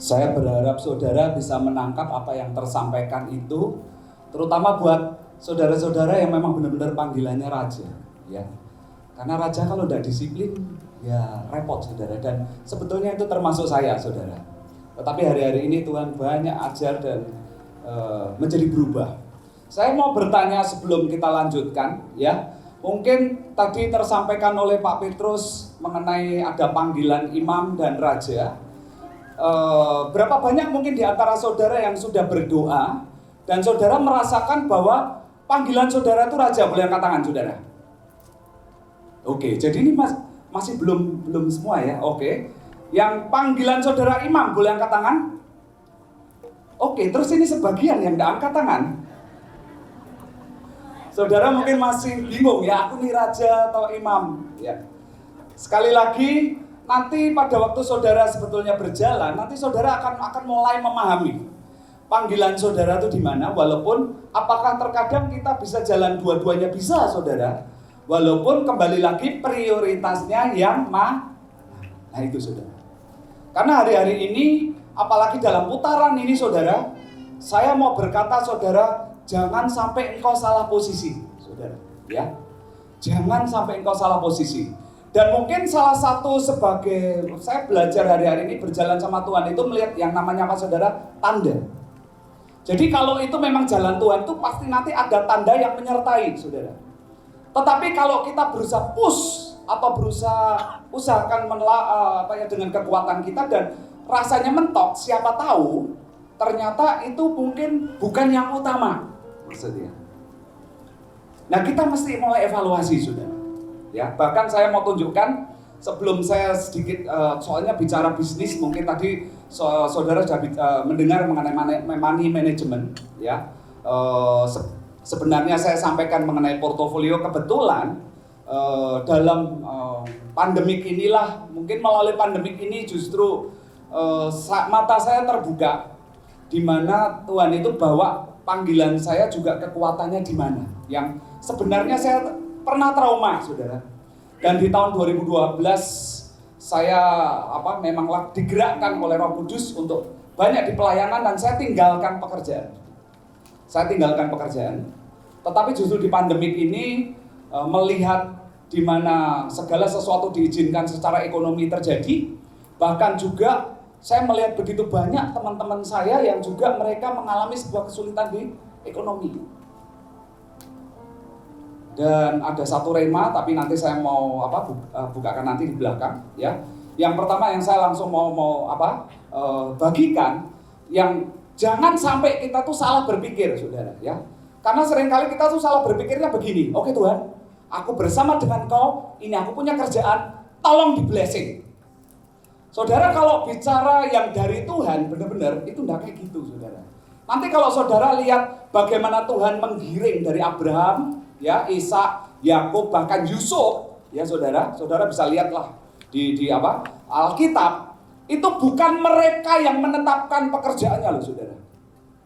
Saya berharap saudara bisa menangkap apa yang tersampaikan itu, terutama buat saudara-saudara yang memang benar-benar panggilannya raja, ya. Karena raja kalau tidak disiplin, ya repot saudara. Dan sebetulnya itu termasuk saya, saudara. Tetapi hari-hari ini Tuhan banyak ajar dan menjadi berubah. Saya mau bertanya sebelum kita lanjutkan, ya. Mungkin tadi tersampaikan oleh Pak Petrus mengenai ada panggilan imam dan raja. Berapa banyak mungkin di antara saudara yang sudah berdoa dan saudara merasakan bahwa panggilan saudara itu raja? Boleh angkat tangan saudara? Oke, jadi ini masih belum semua ya. Oke, yang panggilan saudara imam boleh angkat tangan? Oke, terus ini sebagian yang tidak angkat tangan. Saudara mungkin masih bingung ya, aku nih raja atau imam ya. Sekali lagi, nanti pada waktu saudara sebetulnya berjalan, nanti saudara akan mulai memahami panggilan saudara itu di mana. Walaupun apakah terkadang kita bisa jalan dua-duanya, bisa saudara. Walaupun kembali lagi prioritasnya yang nah itu saudara. Karena hari-hari ini, apalagi dalam putaran ini saudara, saya mau berkata saudara, jangan sampai engkau salah posisi, saudara. Ya, jangan sampai engkau salah posisi. Dan mungkin salah satu sebagai saya belajar hari-hari ini berjalan sama Tuhan itu melihat yang namanya apa saudara? Tanda. Jadi kalau itu memang jalan Tuhan itu pasti nanti ada tanda yang menyertai saudara. Tetapi kalau kita berusaha push atau berusaha usahakan dengan kekuatan kita dan rasanya mentok, siapa tahu ternyata itu mungkin bukan yang utama maksudnya. Nah kita mesti mulai evaluasi saudara. Ya, bahkan saya mau tunjukkan sebelum saya sedikit soalnya bicara bisnis, mungkin tadi saudara sudah mendengar mengenai money management ya. Sebenarnya saya sampaikan mengenai portofolio, kebetulan dalam pandemik inilah, mungkin melalui pandemik ini justru mata saya terbuka di mana Tuhan itu bawa panggilan saya juga kekuatannya di mana. Yang sebenarnya saya pernah trauma, saudara. Dan di tahun 2012 saya memang digerakkan oleh Roh Kudus untuk banyak di pelayanan dan saya tinggalkan pekerjaan. Tetapi justru di pandemik ini melihat di mana segala sesuatu diizinkan secara ekonomi terjadi, bahkan juga saya melihat begitu banyak teman-teman saya yang juga mereka mengalami sebuah kesulitan di ekonomi. Dan ada satu rema, tapi nanti saya mau bukakan nanti di belakang ya. Yang pertama yang saya langsung mau bagikan, yang jangan sampai kita tuh salah berpikir saudara ya. Karena seringkali kita tuh salah berpikirnya begini, oke Tuhan, aku bersama dengan Kau, ini aku punya kerjaan, tolong di blessing. Saudara kalau bicara yang dari Tuhan benar-benar itu enggak kayak gitu saudara. Nanti kalau saudara lihat bagaimana Tuhan menggiring dari Abraham, ya, Ishak, Yakub, bahkan Yusuf, ya saudara bisa lihatlah di Alkitab, itu bukan mereka yang menetapkan pekerjaannya loh saudara.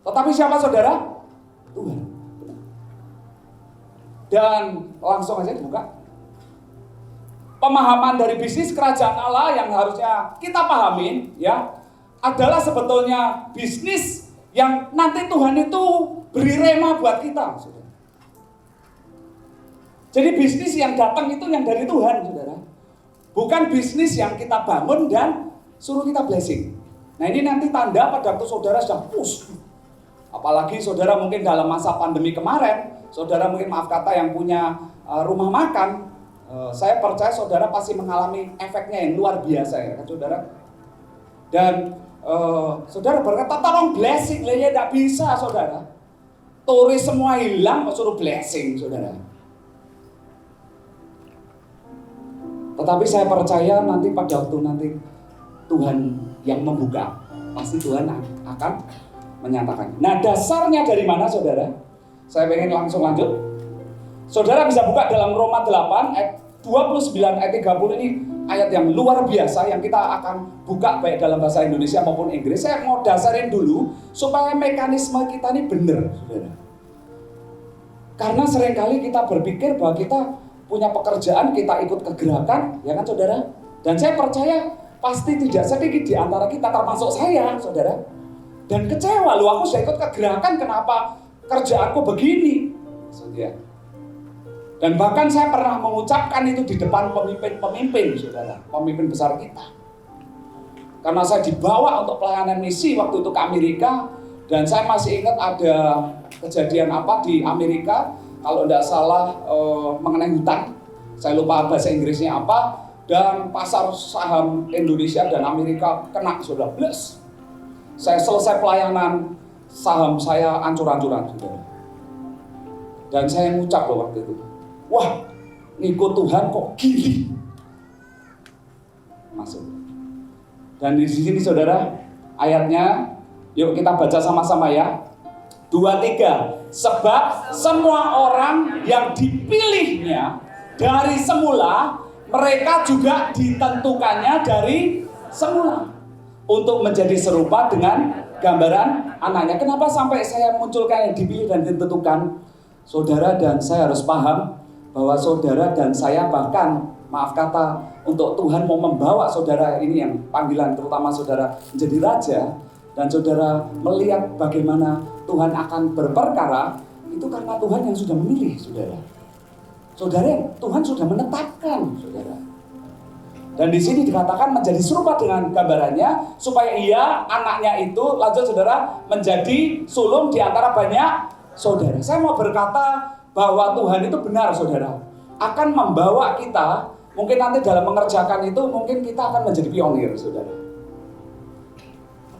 Tetapi siapa saudara? Tuhan. Dan langsung aja dibuka. Pemahaman dari bisnis kerajaan Allah yang harusnya kita pahamin ya adalah sebetulnya bisnis yang nanti Tuhan itu beri rema buat kita saudara. Jadi bisnis yang datang itu yang dari Tuhan saudara. Bukan bisnis yang kita bangun dan suruh kita blessing. Nah ini nanti tanda pada waktu saudara sedang push. Apalagi saudara mungkin dalam masa pandemi kemarin, saudara mungkin maaf kata yang punya rumah makan, saya percaya saudara pasti mengalami efeknya yang luar biasa ya kan saudara. Dan saudara berkata tolong blessing, ya tidak bisa saudara. Turis semua hilang, suruh blessing saudara. Tetapi saya percaya nanti pada waktu nanti Tuhan yang membuka, pasti Tuhan akan menyatakan. Nah dasarnya dari mana saudara? Saya pengen langsung lanjut. Saudara bisa buka dalam Roma 8 ayat 29 ayat 30 ini ayat yang luar biasa yang kita akan buka baik dalam bahasa Indonesia maupun Inggris. Saya mau dasarin dulu supaya mekanisme kita ini benar saudara. Karena seringkali kita berpikir bahwa kita punya pekerjaan, kita ikut kegerakan, ya kan saudara? Dan saya percaya pasti tidak sedikit di antara kita, termasuk saya, saudara. Dan kecewa, loh aku sudah ikut ke gerakan, kenapa kerjaanku begini? Saudara. Dan bahkan saya pernah mengucapkan itu di depan pemimpin-pemimpin, saudara, pemimpin besar kita. Karena saya dibawa untuk pelayanan misi waktu itu ke Amerika, dan saya masih ingat ada kejadian apa di Amerika, kalau tidak salah mengenai hutang, saya lupa bahasa Inggrisnya apa, dan pasar saham Indonesia dan Amerika kena, saudara, bless. Saya selesai pelayanan, saham saya ancur-ancuran, saudara. Dan saya ngucap loh waktu itu, wah, ngikut Tuhan kok gini. Masuk. Dan di sini saudara, ayatnya, yuk kita baca sama-sama ya. 2-3. Sebab semua orang yang dipilihnya dari semula, mereka juga ditentukannya dari semula untuk menjadi serupa dengan gambaran anaknya. Kenapa sampai saya munculkan yang dipilih dan ditentukan? Saudara dan saya harus paham bahwa saudara dan saya bahkan, maaf kata, untuk Tuhan mau membawa saudara ini yang panggilan terutama saudara menjadi raja, dan saudara melihat bagaimana Tuhan akan berperkara, itu karena Tuhan yang sudah memilih saudara. Saudara, Tuhan sudah menetapkan saudara. Dan di sini dikatakan menjadi serupa dengan gambarannya, supaya ia, anaknya itu, lanjut saudara, menjadi sulung di antara banyak saudara. Saya mau berkata bahwa Tuhan itu benar saudara, akan membawa kita, mungkin nanti dalam mengerjakan itu, mungkin kita akan menjadi pionir saudara.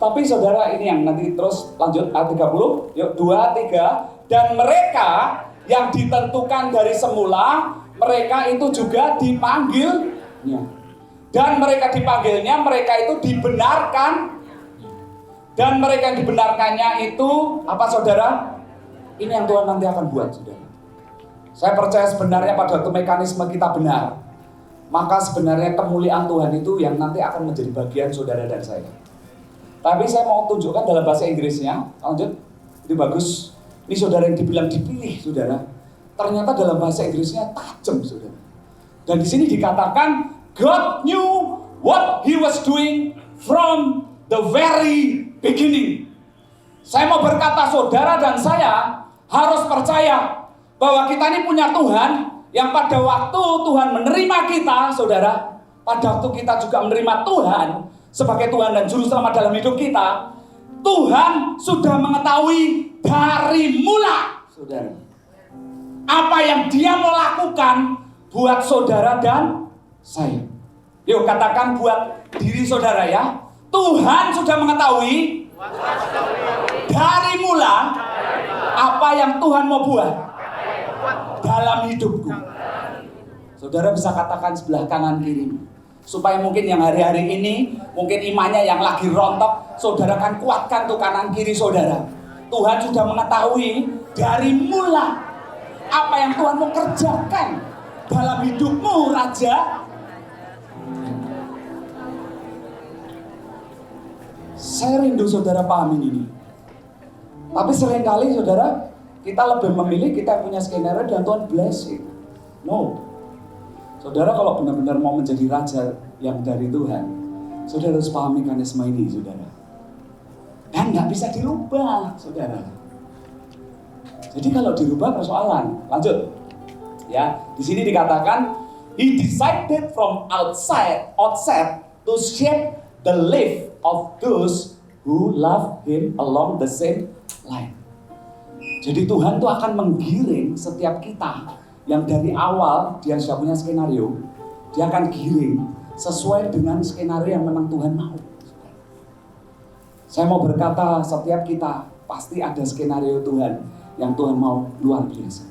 Tapi saudara, ini yang nanti terus lanjut ayat 30, yuk 2-3. Dan mereka yang ditentukan dari semula, mereka itu juga dipanggilnya. Dan mereka dipanggilnya, mereka itu dibenarkan. Dan mereka yang dibenarkannya itu, apa saudara? Ini yang Tuhan nanti akan buat saudara. Saya percaya sebenarnya pada waktu mekanisme kita benar, maka sebenarnya kemuliaan Tuhan itu yang nanti akan menjadi bagian saudara dan saya. Tapi saya mau tunjukkan dalam bahasa Inggrisnya, lanjut, itu bagus. Ini saudara yang dibilang dipilih, saudara. Ternyata dalam bahasa Inggrisnya tajam, saudara. Dan di sini dikatakan, God knew what He was doing from the very beginning. Saya mau berkata, saudara dan saya harus percaya bahwa kita ini punya Tuhan yang pada waktu Tuhan menerima kita, saudara, pada waktu kita juga menerima Tuhan sebagai Tuhan dan Juru Selamat dalam hidup kita, Tuhan sudah mengetahui dari mula, saudara, apa yang Dia mau lakukan buat saudara dan saya. Yuk katakan buat diri saudara ya. Tuhan sudah mengetahui dari mula apa yang Tuhan mau buat dalam hidupku. Saudara bisa katakan sebelah kanan kiri, supaya mungkin yang hari-hari ini, mungkin imannya yang lagi rontok, saudara kan kuatkan tuh kanan kiri saudara. Tuhan sudah mengetahui dari mula apa yang Tuhan mau kerjakan dalam hidupmu, Raja. Saya rindu saudara pahamin ini. Tapi seringkali saudara, kita lebih memilih kita punya skenario dan Tuhan blessing. No. Saudara kalau benar-benar mau menjadi raja yang dari Tuhan, saudara harus pahami mekanisme ini, saudara. Dan nggak bisa dirubah, saudara. Jadi kalau dirubah persoalan. Lanjut, ya. Di sini dikatakan, He decided from outset to shape the life of those who love Him along the same line. Jadi Tuhan tuh akan menggiring setiap kita yang dari awal dia sudah punya skenario, dia akan giring sesuai dengan skenario yang memang Tuhan mau. Saya mau berkata, setiap kita pasti ada skenario Tuhan yang Tuhan mau luar biasa.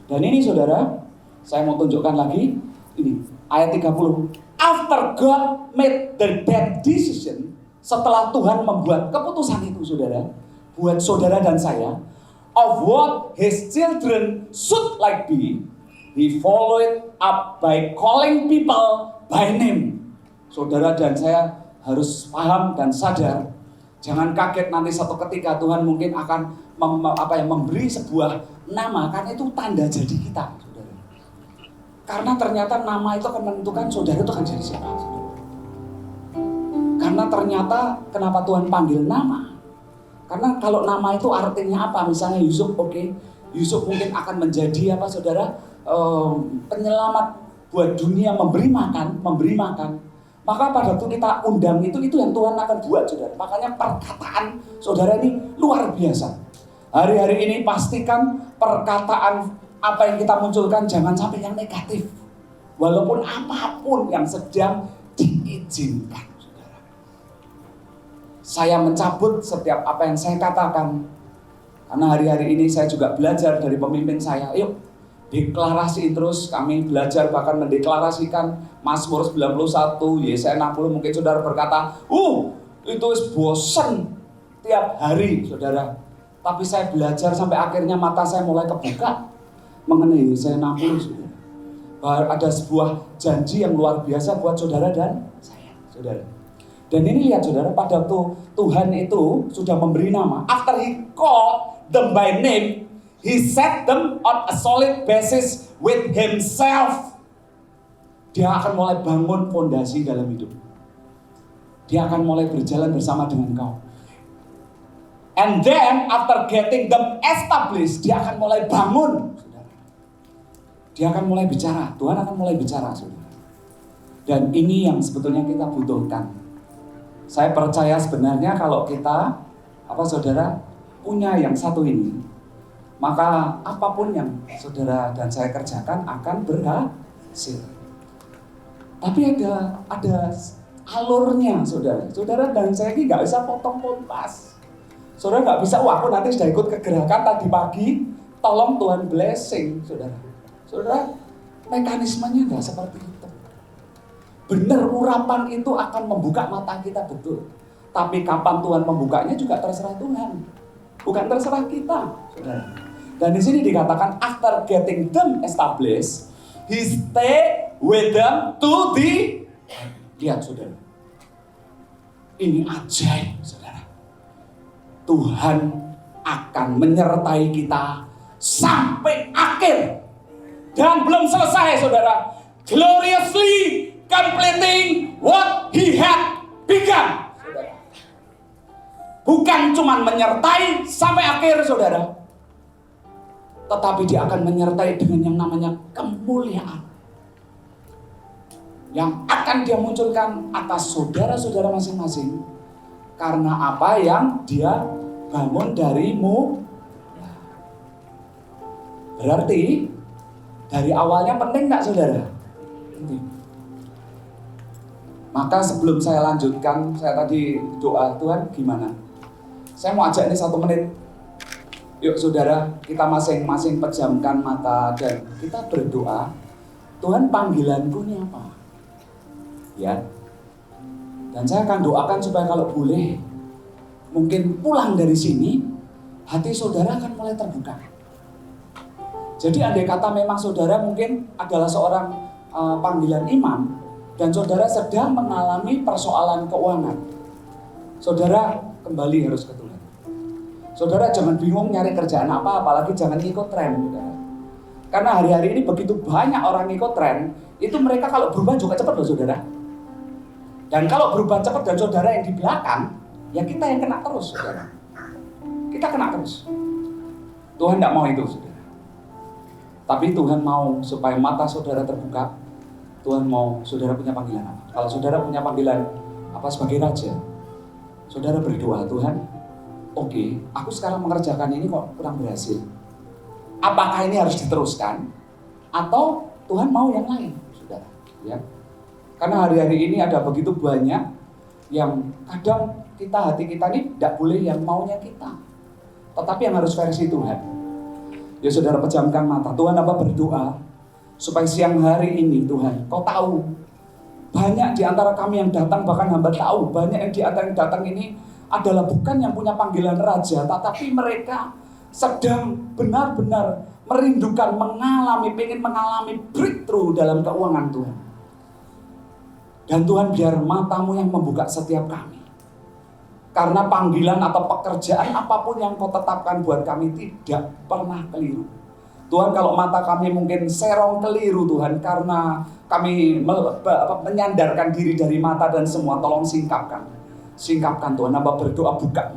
Dan ini saudara, saya mau tunjukkan lagi, ini ayat 30. After God made the that decision, setelah Tuhan membuat keputusan itu saudara, buat saudara dan saya, of what His children should like be, He followed up by calling people by name. Saudara dan saya harus paham dan sadar, jangan kaget nanti satu ketika Tuhan mungkin akan memberi sebuah nama, karena itu tanda jadi kita, saudara. Karena ternyata nama itu akan menentukan saudara itu akan jadi siapa, saudara. Karena ternyata kenapa Tuhan panggil nama? Karena kalau nama itu artinya apa? Misalnya Yusuf, oke. Yusuf mungkin akan menjadi apa saudara? Penyelamat buat dunia, memberi makan. Maka pada waktu kita undang itu yang Tuhan akan buat saudara. Makanya perkataan saudara ini luar biasa. Hari-hari ini pastikan perkataan apa yang kita munculkan jangan sampai yang negatif. Walaupun apapun yang sedang diizinkan. Saya mencabut setiap apa yang saya katakan. Karena hari-hari ini saya juga belajar dari pemimpin saya. Yuk, deklarasi terus. Kami belajar bahkan mendeklarasikan Mazmur 91, Yesaya 60. Mungkin saudara berkata, itu bosan tiap hari, saudara. Tapi saya belajar sampai akhirnya mata saya mulai kebuka mengenai Yesaya 60, saudara. Bahwa ada sebuah janji yang luar biasa buat saudara dan saya, saudara. Dan ini lihat saudara, pada waktu Tuhan itu sudah memberi nama, after He called them by name, He set them on a solid basis with Himself. Dia akan mulai bangun fondasi dalam hidup. Dia akan mulai berjalan bersama dengan kau. And then after getting them established, dia akan mulai bangun, saudara. Dia akan mulai bicara, Tuhan akan mulai bicara, saudara. Dan ini yang sebetulnya kita butuhkan. Saya percaya sebenarnya kalau kita, saudara, punya yang satu ini, maka apapun yang saudara dan saya kerjakan akan berhasil. Tapi ada alurnya, saudara. Saudara dan saya ini nggak bisa potong pas. Saudara nggak bisa, aku nanti sudah ikut ke gerakan tadi pagi, tolong Tuhan blessing, saudara. Saudara, mekanismenya nggak seperti itu. Benar, urapan itu akan membuka mata kita, betul. Tapi kapan Tuhan membukanya juga terserah Tuhan, bukan terserah kita, saudara. Dan di sini dikatakan after getting them established, He stay with them to the end. Lihat saudara, ini ajaib, saudara. Tuhan akan menyertai kita sampai akhir. Dan belum selesai, saudara. Gloriously completing what He had begun. Saudara. Bukan cuma menyertai sampai akhir, saudara. Tetapi Dia akan menyertai dengan yang namanya kemuliaan. Yang akan Dia munculkan atas saudara-saudara masing-masing. Karena apa yang Dia bangun darimu. Berarti dari awalnya penting gak, saudara? Penting. Maka sebelum saya lanjutkan, saya tadi doa, Tuhan gimana? Saya mau ajak ini 1 menit. Yuk saudara, kita masing-masing pejamkan mata dan kita berdoa. Tuhan, panggilanku ini apa? Ya. Dan saya akan doakan supaya kalau boleh, mungkin pulang dari sini, hati saudara akan mulai terbuka. Jadi andai kata memang saudara mungkin adalah seorang panggilan imam, dan saudara sedang mengalami persoalan keuangan, saudara kembali harus ke Tuhan. Saudara jangan bingung nyari kerjaan apa, apalagi jangan ikut tren, saudara. Karena hari-hari ini begitu banyak orang ikut tren, itu mereka kalau berubah juga cepat loh, saudara. Dan kalau berubah cepat dan saudara yang di belakang, ya kita yang kena terus, saudara. Kita kena terus. Tuhan tidak mau itu, saudara. Tapi Tuhan mau supaya mata saudara terbuka. Tuhan mau saudara punya panggilan apa? Kalau saudara punya panggilan apa sebagai raja, saudara berdoa, Tuhan, oke, aku sekarang mengerjakan ini kok kurang berhasil. Apakah ini harus diteruskan? Atau Tuhan mau yang lain, saudara? Ya. Karena hari-hari ini ada begitu banyak yang kadang hati kita ini tidak boleh yang maunya kita, tetapi yang harus versi Tuhan. Ya saudara pejamkan mata. Tuhan apa berdoa supaya siang hari ini Tuhan, Kau tahu banyak di antara kami yang datang, bahkan hamba tahu banyak yang di antara yang datang ini adalah bukan yang punya panggilan raja, tetapi mereka sedang benar-benar merindukan, pengen mengalami breakthrough dalam keuangan Tuhan. Dan Tuhan biar matamu yang membuka setiap kami. Karena panggilan atau pekerjaan apapun yang Kau tetapkan buat kami tidak pernah keliru. Tuhan, kalau mata kami mungkin serong keliru Tuhan, karena kami menyandarkan diri dari mata dan semua, tolong singkapkan. Singkapkan Tuhan, hamba berdoa buka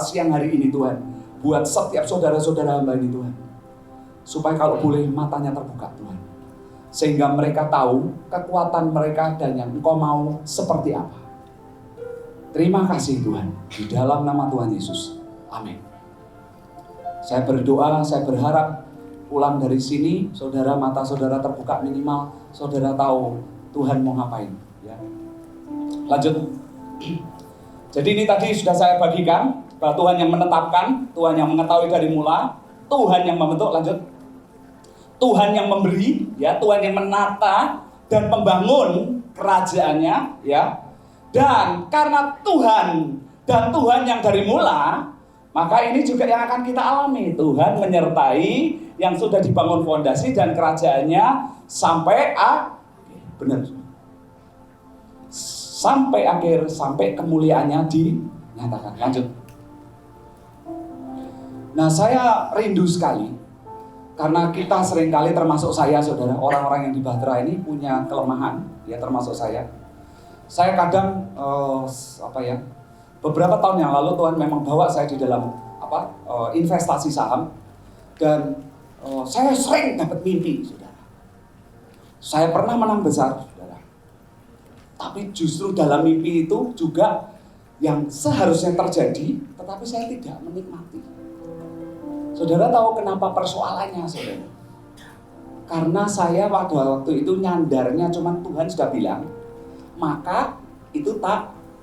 siang hari ini Tuhan, buat setiap saudara-saudara hamba ini Tuhan, supaya kalau boleh matanya terbuka Tuhan, sehingga mereka tahu kekuatan mereka dan yang Engkau mau seperti apa. Terima kasih Tuhan, di dalam nama Tuhan Yesus, amin. Saya berdoa, saya berharap pulang dari sini, saudara, mata saudara terbuka, minimal saudara tahu Tuhan mau ngapain. Ya. Lanjut. Jadi ini tadi sudah saya bagikan, bahwa Tuhan yang menetapkan, Tuhan yang mengetahui dari mula, Tuhan yang membentuk, lanjut. Tuhan yang memberi, ya, Tuhan yang menata dan membangun kerajaannya, ya. Dan karena Tuhan dan Tuhan yang dari mula, maka ini juga yang akan kita alami. Tuhan menyertai yang sudah dibangun fondasi dan kerajaannya sampai sampai akhir, sampai kemuliaannya dinyatakan. Lanjut. Nah, saya rindu sekali karena kita seringkali, termasuk saya saudara, orang-orang yang di Bahtera ini punya kelemahan, ya, termasuk saya. Saya kadang beberapa tahun yang lalu Tuhan memang bawa saya di dalam investasi saham, dan saya sering dapat mimpi, saudara. Saya pernah menang besar, saudara. Tapi justru dalam mimpi itu juga yang seharusnya terjadi, tetapi saya tidak menikmati. Saudara tahu kenapa persoalannya, saudara? Karena saya waktu itu nyandarnya cuma Tuhan sudah bilang, maka itu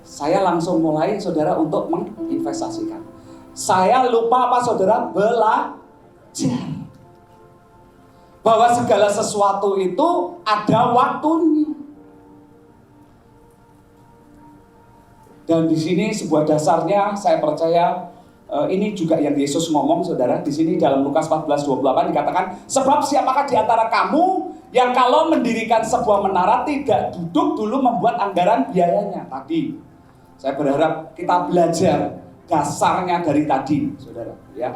saya langsung mulai, saudara, untuk menginvestasikan. Saya lupa apa, saudara? Belajar. Bahwa segala sesuatu itu ada waktunya. Dan di sini sebuah dasarnya saya percaya ini juga yang Yesus ngomong, saudara. Di sini dalam Lukas 14:28 dikatakan, sebab siapakah di antara kamu yang kalau mendirikan sebuah menara tidak duduk dulu membuat anggaran biayanya. Tadi saya berharap kita belajar dasarnya dari tadi, saudara. Ya,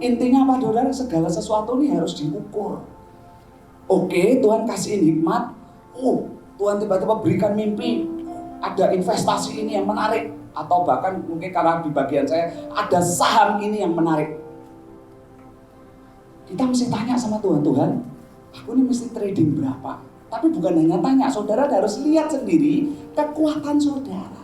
intinya apa, saudara? Segala sesuatu ini harus diukur. Oke, Tuhan kasih hikmat. Tuhan tiba-tiba berikan mimpi. Ada investasi ini yang menarik, atau bahkan mungkin karena di bagian saya ada saham ini yang menarik. Kita mesti tanya sama Tuhan, Tuhan, aku ini mesti trading berapa? Tapi bukan hanya tanya, saudara harus lihat sendiri kekuatan saudara.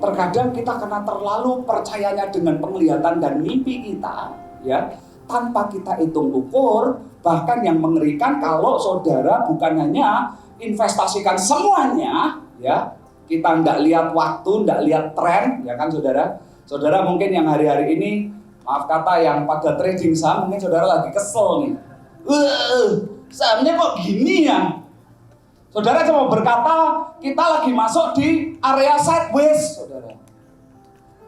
Terkadang kita karena terlalu percayanya dengan penglihatan dan mimpi kita, ya, tanpa kita hitung ukur. Bahkan yang mengerikan kalau saudara bukan hanya investasikan semuanya, ya, kita nggak lihat waktu, nggak lihat tren, ya kan, saudara. Saudara mungkin yang hari-hari ini, maaf kata, yang pada trading saham, mungkin saudara lagi kesel nih. Sahamnya kok gini ya? Saudara cuma berkata, kita lagi masuk di area sideways, saudara.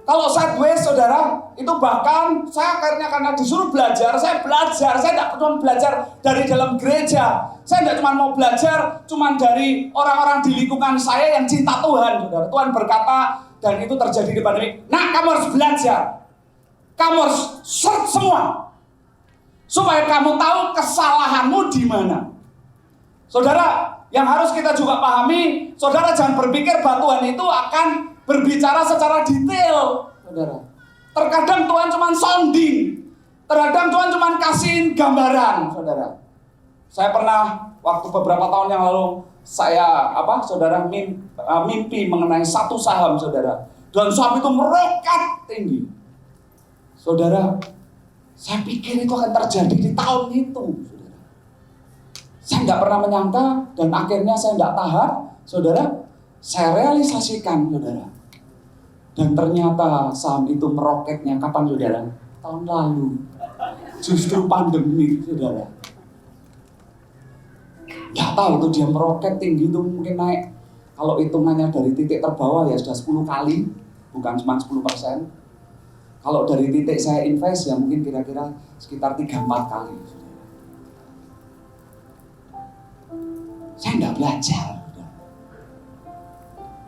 Kalau sideways, saudara, itu bahkan saya akhirnya karena disuruh belajar, saya tidak cuma belajar dari dalam gereja. Saya tidak cuma mau belajar cuma dari orang-orang di lingkungan saya yang cinta Tuhan, saudara. Tuhan berkata, dan itu terjadi di pandemi, nah, kamu harus belajar. Kamu harus search semua. Supaya kamu tahu kesalahanmu di mana. Saudara, yang harus kita juga pahami, saudara jangan berpikir bahwa Tuhan itu akan berbicara secara detail, saudara. Terkadang Tuhan cuma sounding, terkadang Tuhan cuma kasihin gambaran, saudara. Saya pernah waktu beberapa tahun yang lalu saya saudara mimpi mengenai satu saham, saudara. Dan saham itu meroket tinggi, saudara. Saya pikir itu akan terjadi di tahun itu, saudara. Saya nggak pernah menyangka, dan akhirnya saya nggak tahan, saudara. Saya realisasikan, saudara. Dan ternyata saham itu meroketnya kapan, saudara? Tahun lalu. Justru pandemi, saudara. Nggak tahu itu dia meroket tinggi itu mungkin naik. Kalau hitungannya dari titik terbawah ya sudah 10 kali, bukan cuma 10%. Kalau dari titik saya invest ya mungkin kira-kira sekitar 3-4 kali. Saya nggak belajar.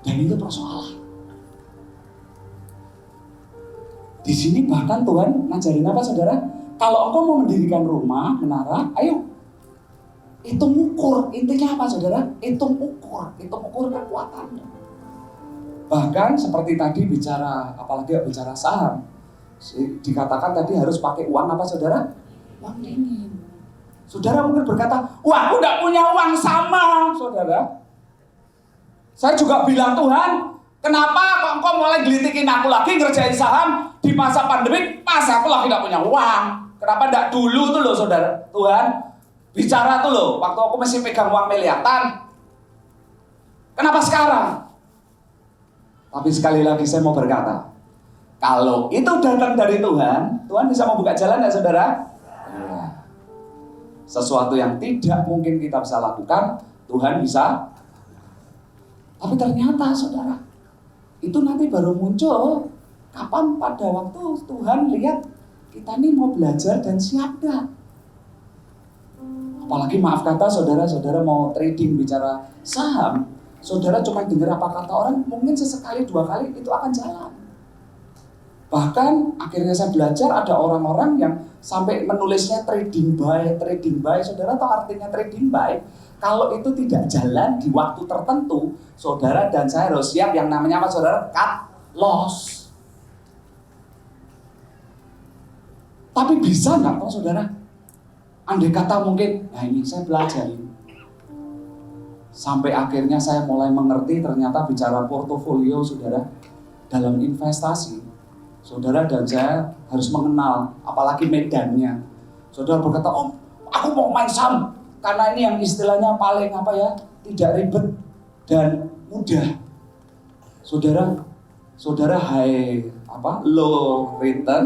Dan itu persoalan. Di sini bahkan Tuhan ngajarin apa, saudara? Kalau engkau mau mendirikan rumah, menara, ayo hitung ukur. Intinya apa, saudara? Hitung ukur kekuatannya. Bahkan seperti tadi bicara, apalagi bicara saham, dikatakan tadi harus pakai uang apa saudara? Uang dingin. Saudara mungkin berkata, wah aku tidak punya uang, sama saudara. Saya juga bilang, Tuhan, kenapa kok engkau mulai gelitikin aku lagi ngerjain saham di masa pandemik, masa aku lagi tidak punya uang. Kenapa tidak dulu tuh loh saudara? Tuhan bicara tuh loh, waktu aku masih pegang uang miliaran. Kenapa sekarang? Tapi sekali lagi saya mau berkata, kalau itu datang dari Tuhan, Tuhan bisa membuka jalan ya saudara? Ya. Sesuatu yang tidak mungkin kita bisa lakukan, Tuhan bisa. Tapi ternyata saudara, itu nanti baru muncul kapan pada waktu Tuhan lihat kita ini mau belajar dan siap gak? Apalagi maaf kata saudara-saudara mau trading bicara saham, saudara cuma dengar apa kata orang, mungkin sesekali 2 kali itu akan jalan. Bahkan akhirnya saya belajar ada orang-orang yang sampai menulisnya trading buy. Saudara tahu artinya trading buy? Kalau itu tidak jalan di waktu tertentu, saudara dan saya harus siap yang namanya apa saudara? Cut loss. Tapi bisa nggak toh saudara? Andai kata mungkin, nah ini saya belajar ini. Sampai akhirnya saya mulai mengerti ternyata bicara portofolio saudara dalam investasi. Saudara dan saya harus mengenal, apalagi medannya. Saudara berkata, oh aku mau main saham, karena ini yang istilahnya paling apa ya, tidak ribet dan mudah. Saudara low return,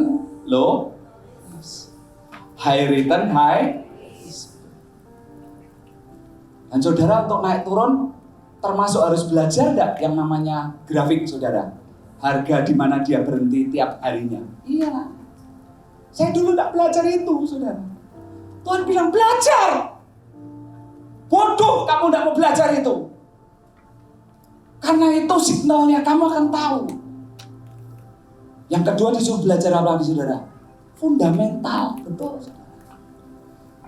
high return, high. Dan saudara untuk naik turun termasuk harus belajar enggak yang namanya grafik saudara? Harga di mana dia berhenti tiap harinya. Iya. Saya dulu enggak belajar itu, saudara. Tuhan bilang belajar. Bodoh kamu enggak mau belajar itu. Karena itu signalnya kamu akan tahu. Yang kedua disuruh belajar apa lagi saudara? Fundamental, betul saudara.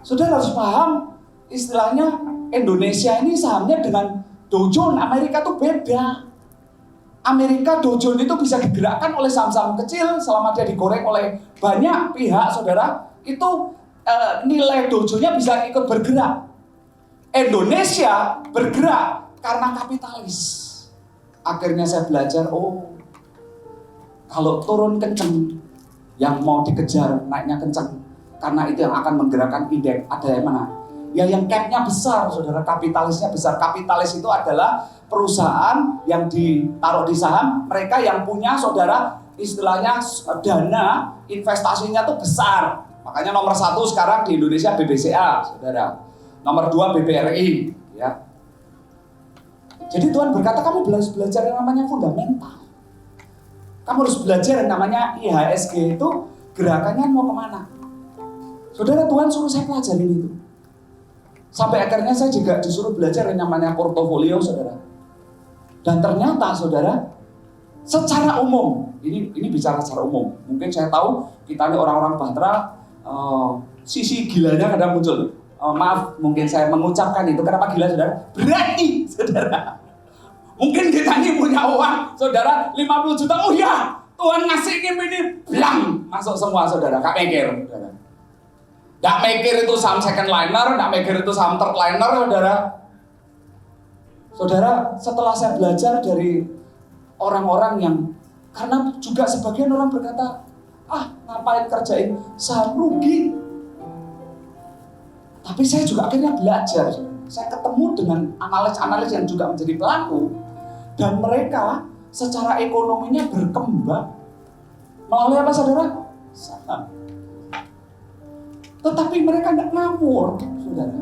Saudara harus paham istilahnya Indonesia ini sahamnya dengan Dow Jones Amerika tuh beda. Amerika Dow Jones itu bisa digerakkan oleh saham-saham kecil selama dia digoreng oleh banyak pihak, saudara. Itu nilai Dow Jones-nya bisa ikut bergerak. Indonesia bergerak karena kapitalis. Akhirnya saya belajar, oh kalau turun kenceng, yang mau dikejar naiknya kenceng, karena itu yang akan menggerakkan indeks. Ada yang mana? Ya yang cap-nya besar, saudara, kapitalisnya besar. Kapitalis itu adalah perusahaan yang ditaruh di saham, mereka yang punya saudara istilahnya dana investasinya tuh besar. Makanya nomor 1 sekarang di Indonesia BBCA, saudara. Nomor 2 BBRI, ya. Jadi Tuhan berkata kamu belajar yang namanya fundamental. Kamu harus belajar yang namanya IHSG itu gerakannya mau kemana. Saudara, Tuhan suruh saya pelajarin itu. Sampai akhirnya saya juga disuruh belajar yang namanya portofolio, saudara. Dan ternyata, saudara, secara umum, ini bicara secara umum. Mungkin saya tahu kita ini orang-orang Bahtera, sisi gilanya kadang muncul. Maaf, mungkin saya mengucapkan itu. Kenapa gila, saudara? Berani, saudara. Mungkin kita ini punya uang, saudara, 50 juta. Oh ya, Tuhan ngasih ini, blang, masuk semua, saudara. Gak mikir, saudara. Gak mikir itu saham second liner, gak mikir itu saham third liner, saudara. Saudara, setelah saya belajar dari orang-orang yang, karena juga sebagian orang berkata, ngapain kerjain saham rugi. Tapi saya juga akhirnya belajar. Saya ketemu dengan analis-analis yang juga menjadi pelaku. Dan mereka secara ekonominya berkembang. Melalui apa saudara? Saham. Tetapi mereka tidak ngawur, saudara.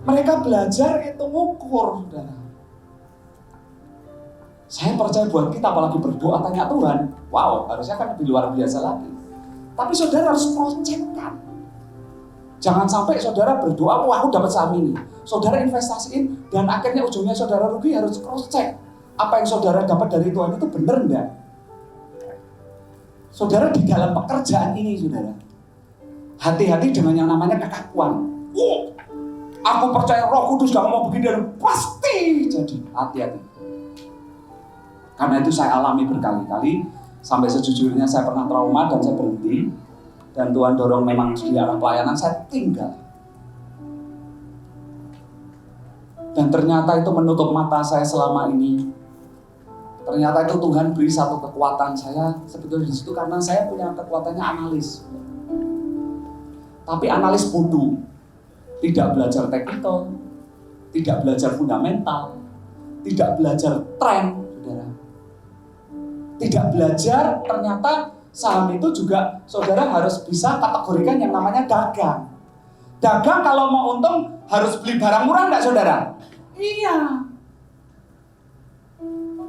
Mereka belajar itu ngukur, saudara. Saya percaya buat kita, apalagi berdoa tanya Tuhan, wow, harusnya kan lebih luar biasa lagi. Tapi saudara harus cross-check-kan. Jangan sampai saudara berdoa, wah aku dapat saham ini. Saudara investasiin, dan akhirnya ujungnya saudara rugi, harus cross-check. Apa yang saudara dapat dari Tuhan itu benar enggak? Saudara di dalam pekerjaan ini, saudara. Hati-hati dengan yang namanya kekakuan. Aku percaya Roh Kudus gak mau begini dan pasti jadi. Hati-hati. Karena itu saya alami berkali-kali, sampai sejujurnya saya pernah trauma dan saya berhenti. Dan Tuhan dorong memang di arah pelayanan, saya tinggal. Dan ternyata itu menutup mata saya selama ini. Ternyata itu Tuhan beri satu kekuatan saya sebetulnya di situ karena saya punya kekuatannya analis. Tapi analis bodoh, tidak belajar teknikal, tidak belajar fundamental, tidak belajar tren, saudara. Tidak belajar ternyata saham itu juga saudara harus bisa kategorikan yang namanya dagang. Dagang kalau mau untung harus beli barang murah enggak saudara? Iya.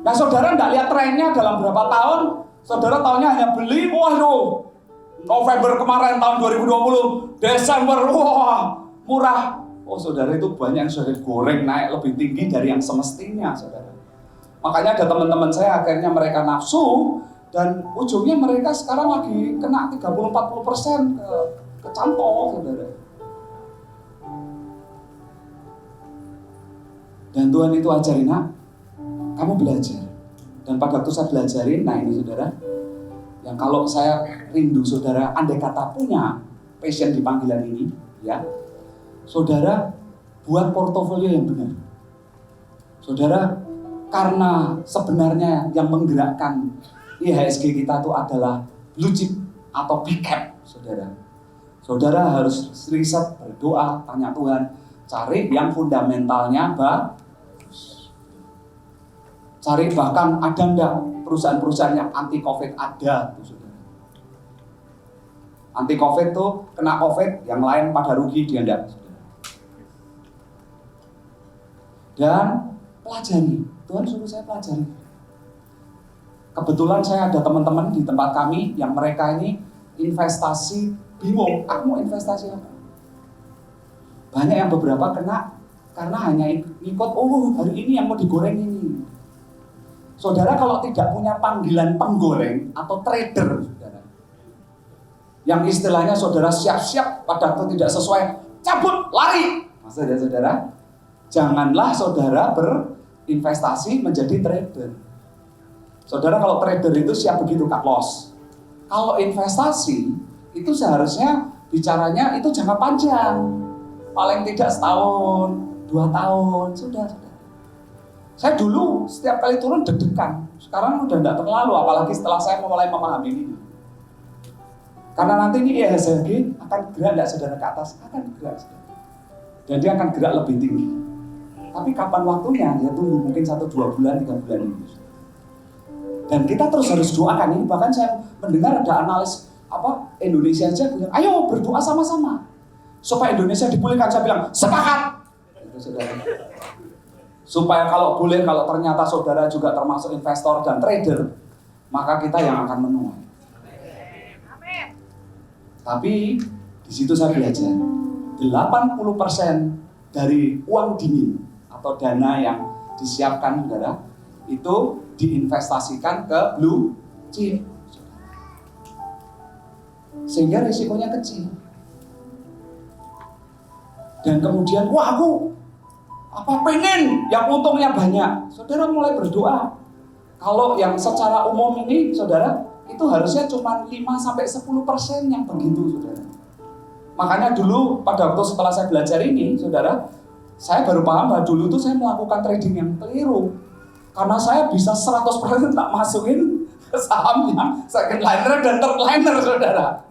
Nah saudara enggak lihat trennya dalam berapa tahun, saudara tahunnya hanya beli, waduh, November kemarin tahun 2020, Desember, wah murah. Oh saudara itu banyak yang sudah goreng naik lebih tinggi dari yang semestinya saudara. Makanya ada teman-teman saya akhirnya mereka nafsu dan ujungnya mereka sekarang lagi kena 30-40% ke cantol saudara. Dan Tuhan itu ajarin, nak, kamu belajar. Dan pada waktu saya belajarin, nah ini saudara, yang kalau saya rindu saudara, andai kata punya passion di panggilan ini, ya, saudara buat portofolio yang benar. Saudara, karena sebenarnya yang menggerakkan IHSG kita itu adalah blue chip atau big cap, saudara. Saudara harus riset, berdoa, tanya Tuhan, cari yang fundamentalnya bagus. Cari bahkan ada enggak perusahaan-perusahaan yang anti COVID ada, saudara. Anti COVID tuh kena COVID, yang lain pada rugi dia enggak, saudara. Dan pelajari, Tuhan suruh saya pelajari. Kebetulan saya ada teman-teman di tempat kami yang mereka ini investasi bingung, aku mau investasi apa? Banyak yang beberapa kena karena hanya ikut, oh hari ini yang mau digoreng ini. Saudara kalau tidak punya panggilan penggoreng atau trader, saudara, yang istilahnya saudara siap-siap pada waktu tidak sesuai, cabut, lari. Maksudnya saudara, janganlah saudara berinvestasi menjadi trader. Saudara kalau trader itu siap begitu cut loss. Kalau investasi itu seharusnya bicaranya itu jangka panjang, paling tidak setahun, 2 tahun, sudah. Saya dulu setiap kali turun deg-degan, sekarang udah enggak terlalu, apalagi setelah saya mulai memahami ini. Karena nanti ini IHSG akan gerak enggak saudara ke atas, akan gerak saudara. Dan dia akan gerak lebih tinggi. Tapi kapan waktunya? Ya tunggu mungkin 1, 2 bulan, 3 bulan ini. Dan kita terus harus doakan ini, bahkan saya mendengar ada analis Indonesia aja bilang, ayo berdoa sama-sama supaya Indonesia dipulihkan. Saya bilang, sepakat. Itu saudara. Supaya kalau boleh, kalau ternyata saudara juga termasuk investor dan trader, maka kita yang akan menuai. Tapi di situ saya belajar 80% dari uang dingin atau dana yang disiapkan saudara itu diinvestasikan ke blue chip, sehingga risikonya kecil. Dan kemudian, wah aku pengen yang untungnya banyak. Saudara mulai berdoa. Kalau yang secara umum ini, saudara, itu harusnya cuma 5-10% yang begitu, saudara. Makanya dulu pada waktu setelah saya belajar ini, saudara, saya baru paham bahwa dulu itu saya melakukan trading yang keliru. Karena saya bisa 100% tak masukin ke saham yang second liner dan third liner, saudara.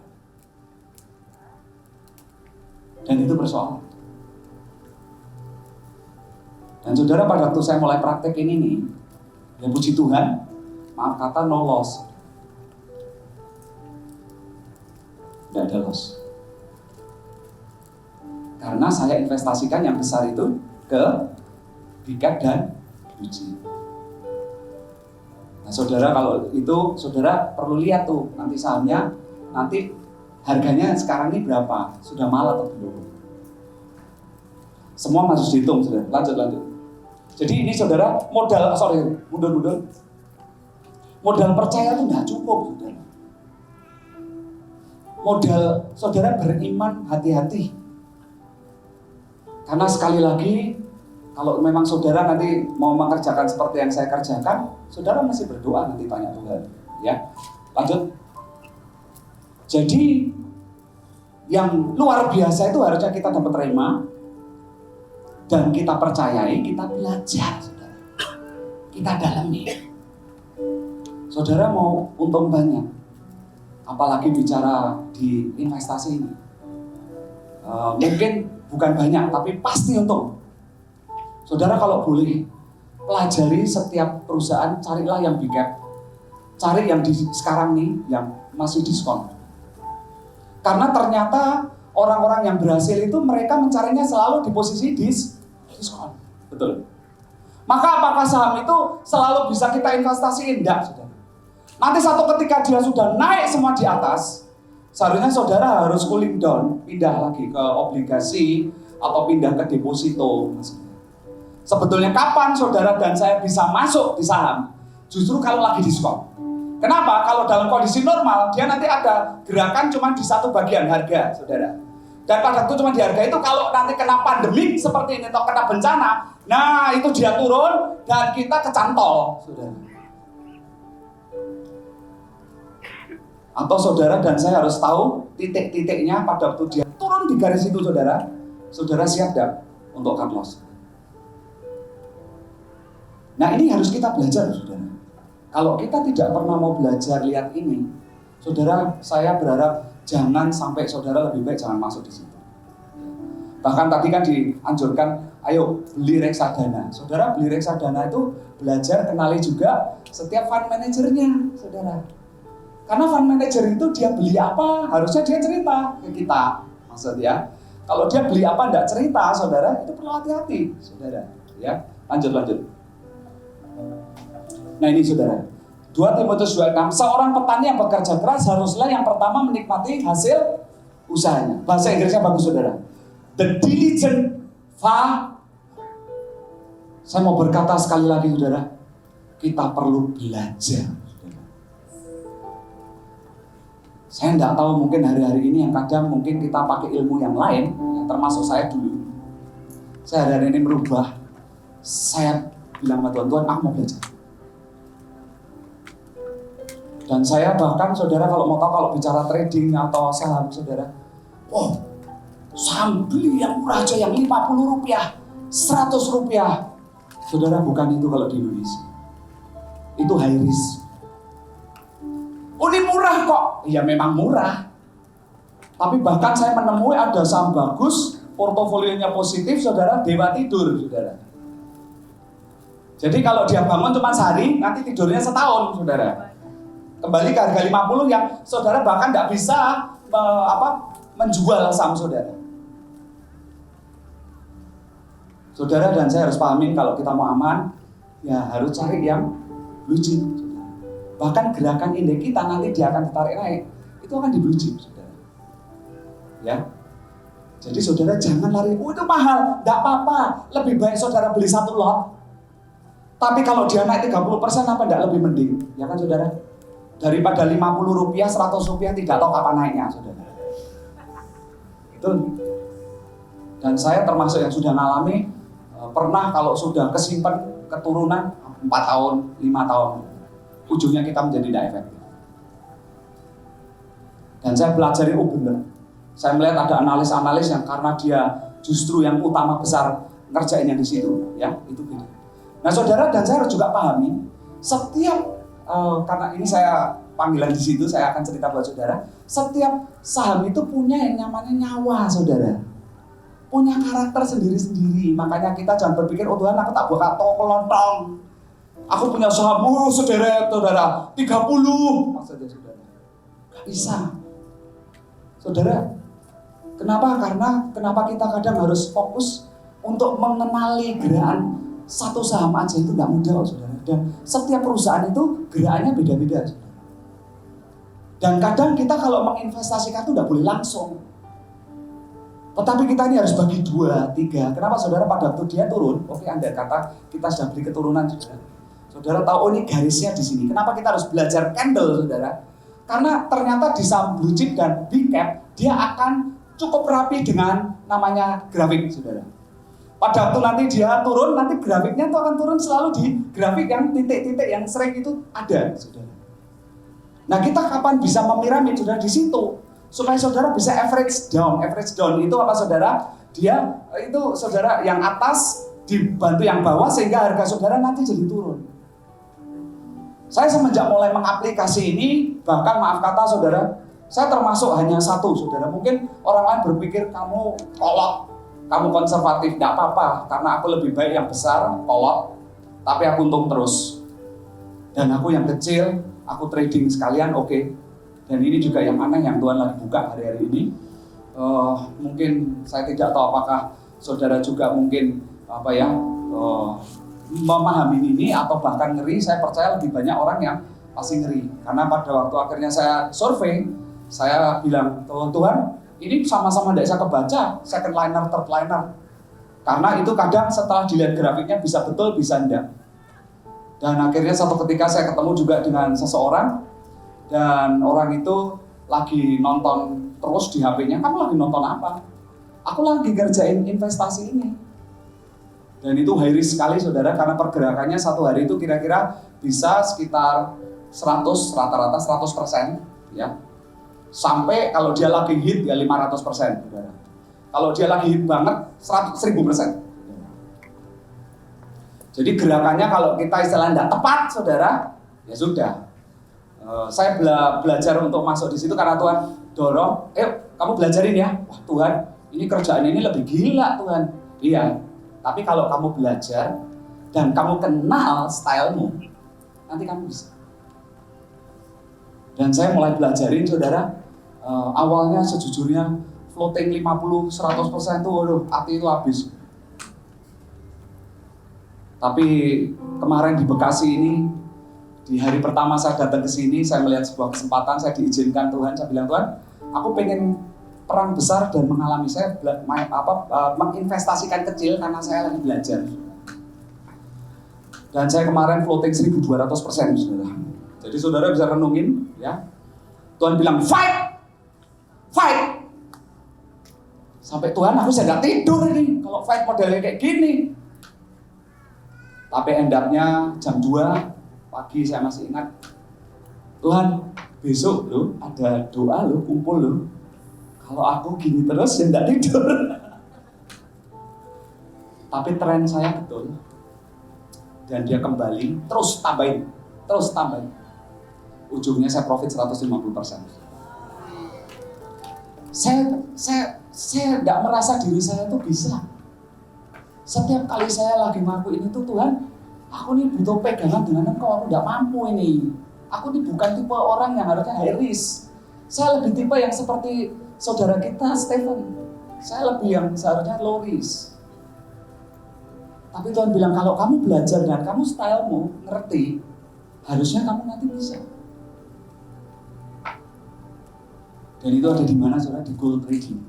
Dan itu persoalan. Dan saudara pada waktu saya mulai praktek ini nih, ya puji Tuhan, maaf kata no loss. Tidak ada loss. Karena saya investasikan yang besar itu ke big cap dan blue chip. Nah saudara kalau itu saudara perlu lihat tuh nanti sahamnya, nanti harganya sekarang ini berapa, sudah mahal atau belum. Semua masih dihitung, saudara. Lanjut. Jadi ini saudara mundur. Modal percaya itu nggak cukup, saudara. Modal saudara beriman hati-hati. Karena sekali lagi Kalau memang saudara nanti mau mengerjakan seperti yang saya kerjakan, saudara masih berdoa nanti tanya Tuhan. Ya, lanjut. Jadi yang luar biasa itu harusnya kita dapat terima dan kita percayai, kita belajar, saudara. Kita dalami. Saudara mau untung banyak, apalagi bicara di investasi ini. Mungkin bukan banyak, tapi pasti untung. Saudara kalau boleh pelajari setiap perusahaan, carilah yang big cap, cari yang sekarang nih yang masih diskon. Karena ternyata orang-orang yang berhasil itu mereka mencarinya selalu di posisi diskon, betul. Maka apakah saham itu selalu bisa kita investasiin? Enggak, saudara. Nanti satu ketika dia sudah naik semua di atas, seharusnya saudara harus cooling down, pindah lagi ke obligasi atau pindah ke deposito. Sebetulnya kapan saudara dan saya bisa masuk di saham? Justru kalau lagi diskon. Kenapa? Kalau dalam kondisi normal, dia nanti ada gerakan cuma di satu bagian harga, saudara. Dan pada waktu cuma di harga itu, kalau nanti kena pandemik seperti ini atau kena bencana, nah itu dia turun dan kita kecantol, saudara. Atau saudara dan saya harus tahu titik-titiknya pada waktu dia turun di garis itu, saudara. Saudara siap tidak untuk cut loss? Nah ini harus kita belajar, saudara. Kalau kita tidak pernah mau belajar lihat ini, saudara, saya berharap jangan sampai saudara lebih baik jangan masuk di situ. Bahkan tadi kan dianjurkan, ayo beli reksadana. Saudara beli reksadana itu belajar kenali juga setiap fund manajernya, saudara. Karena fund manager itu dia beli apa, harusnya dia cerita ke kita, maksudnya. Kalau dia beli apa enggak cerita, saudara, itu perlu hati-hati, saudara. Ya, lanjut. Nah ini saudara, 2 Timotius 2:6, seorang petani yang bekerja keras haruslah yang pertama menikmati hasil usahanya. Bahasa Inggrisnya bagus, saudara. The diligent farmer. Saya mau berkata sekali lagi, saudara, kita perlu belajar. Saya tidak tahu, mungkin hari-hari ini yang kadang mungkin kita pakai ilmu yang lain, termasuk saya dulu. Saya hari-hari ini merubah. Saya bilang sama Tuhan, aku mau belajar. Dan saya bahkan, saudara, kalau mau tahu, kalau bicara trading atau saham, saudara, saham beli yang murah aja, yang 50 rupiah, 100 rupiah. Saudara, bukan itu kalau di Indonesia. Itu high risk. Ini murah kok. Ya memang murah. Tapi bahkan saya menemui ada saham bagus, portofolionya positif, saudara, dewa tidur, saudara. Jadi kalau dia bangun cuma sehari, nanti tidurnya setahun, saudara. Kembali ke harga 50 yang saudara bahkan tidak bisa menjual saham saudara. Saudara dan saya harus pahamin kalau kita mau aman, ya harus cari yang blue chip. Bahkan gerakan indeks kita nanti dia akan ditarik naik, itu akan di blue chip, saudara. Ya. Jadi saudara jangan lari, itu mahal, tidak apa-apa. Lebih baik saudara beli satu lot. Tapi kalau dia naik 30%, apa tidak lebih mending? Ya kan saudara? Daripada 50 rupiah, 100 rupiah tidak tahu kapan naiknya, saudara. Itu. Dan saya termasuk yang sudah ngalami, pernah kalau sudah kesimpan keturunan 4 tahun, 5 tahun, ujungnya kita menjadi tidak efektif. Dan saya pelajari, benar. Saya melihat ada analis-analis yang karena dia justru yang utama besar ngerjainnya di situ, ya itu beda. Nah saudara dan saya harus juga pahami, setiap karena ini saya panggilan di situ, saya akan cerita buat saudara. Setiap saham itu punya yang namanya nyawa, saudara. Punya karakter sendiri-sendiri. Makanya kita jangan berpikir, oh Tuhan, aku tak buka toko kelontong. Aku punya saham, saudara, 30. Maksudnya saudara, gak bisa. Saudara, kenapa kita kadang harus fokus untuk mengenali gerakan satu saham aja itu gak mudah, saudara. Dan setiap perusahaan itu gerakannya beda-beda. Dan kadang kita kalau menginvestasikan itu tidak boleh langsung. Tetapi kita ini harus bagi 2, 3. Kenapa saudara pada waktu dia turun? Oke, andai kata kita sudah beli keturunan, saudara. Saudara tahu, oh ini garisnya di sini. Kenapa kita harus belajar candle, saudara? Karena ternyata di saham blue chip dan big cap, dia akan cukup rapi dengan namanya grafik, saudara. Pada waktu nanti dia turun, nanti grafiknya tuh akan turun selalu di grafik yang titik-titik yang sering itu ada, saudara. Nah, kita kapan bisa memiramid, saudara, di situ? Supaya saudara bisa average down. Average down itu apa, saudara? Dia itu, saudara, yang atas dibantu yang bawah sehingga harga saudara nanti jadi turun. Saya semenjak mulai mengaplikasi ini, bahkan maaf kata, saudara, saya termasuk hanya satu, saudara. Mungkin orang lain berpikir kamu kolot, kamu konservatif, tidak apa-apa, karena aku lebih baik yang besar, kolot, tapi aku untung terus. Dan aku yang kecil, aku trading sekalian, oke. Dan ini juga yang aneh yang Tuhan lagi buka hari-hari ini. Mungkin saya tidak tahu apakah saudara juga mungkin memahami ini atau bahkan ngeri. Saya percaya lebih banyak orang yang pasti ngeri. Karena pada waktu akhirnya saya survei, saya bilang, Tuhan, ini sama-sama tidak bisa kebaca second liner, third liner. Karena itu kadang setelah dilihat grafiknya bisa betul, bisa enggak. Dan akhirnya satu ketika saya ketemu juga dengan seseorang, dan orang itu lagi nonton terus di HP-nya, kamu lagi nonton apa? Aku lagi ngerjain investasi ini. Dan itu high risk sekali, saudara, karena pergerakannya satu hari itu kira-kira bisa sekitar 100, rata-rata 100%, ya. Sampai kalau dia lagi hit ya 500%, saudara. Kalau dia lagi hit banget 1000%. Jadi gerakannya kalau kita istilahnya tidak tepat, saudara, ya sudah. Saya belajar untuk masuk di situ karena Tuhan dorong, kamu belajarin ya. Wah Tuhan, ini kerjaan ini lebih gila Tuhan. Iya, tapi kalau kamu belajar dan kamu kenal stylemu, nanti kamu bisa. Dan saya mulai belajarin, saudara. Awalnya sejujurnya floating 50-100% tuh, waduh, hati itu habis. Tapi kemarin di Bekasi ini, di hari pertama saya datang ke sini, saya melihat sebuah kesempatan, saya diizinkan Tuhan, saya bilang, Tuhan, aku pengen perang besar dan mengalami, saya menginvestasikan kecil karena saya lagi belajar. Dan saya kemarin floating 1200%, saudara. Jadi saudara bisa renungin, ya. Tuhan bilang, fight! Fight! Sampai Tuhan, aku saya nggak tidur ini, kalau fight modelnya kayak gini. Tapi endapnya jam 2 pagi saya masih ingat, Tuhan besok loh ada doa loh, kumpul loh. Kalau aku gini terus ya enggak tidur. Tapi tren saya betul. Dan dia kembali, terus tambahin. Ujungnya saya profit 150%. Saya enggak merasa diri saya tuh bisa. Setiap kali saya lagi ngaku ini tuh, Tuhan, aku nih butuh pegangan dengan Engkau, aku enggak mampu ini. Aku nih bukan tipe orang yang harusnya high risk. Saya lebih tipe yang seperti saudara kita, Stephen. Saya lebih yang seharusnya low risk. Tapi Tuhan bilang, kalau kamu belajar dan kamu stylemu ngerti, harusnya kamu nanti bisa. Dan itu ada di mana, saudara? Di gold trading.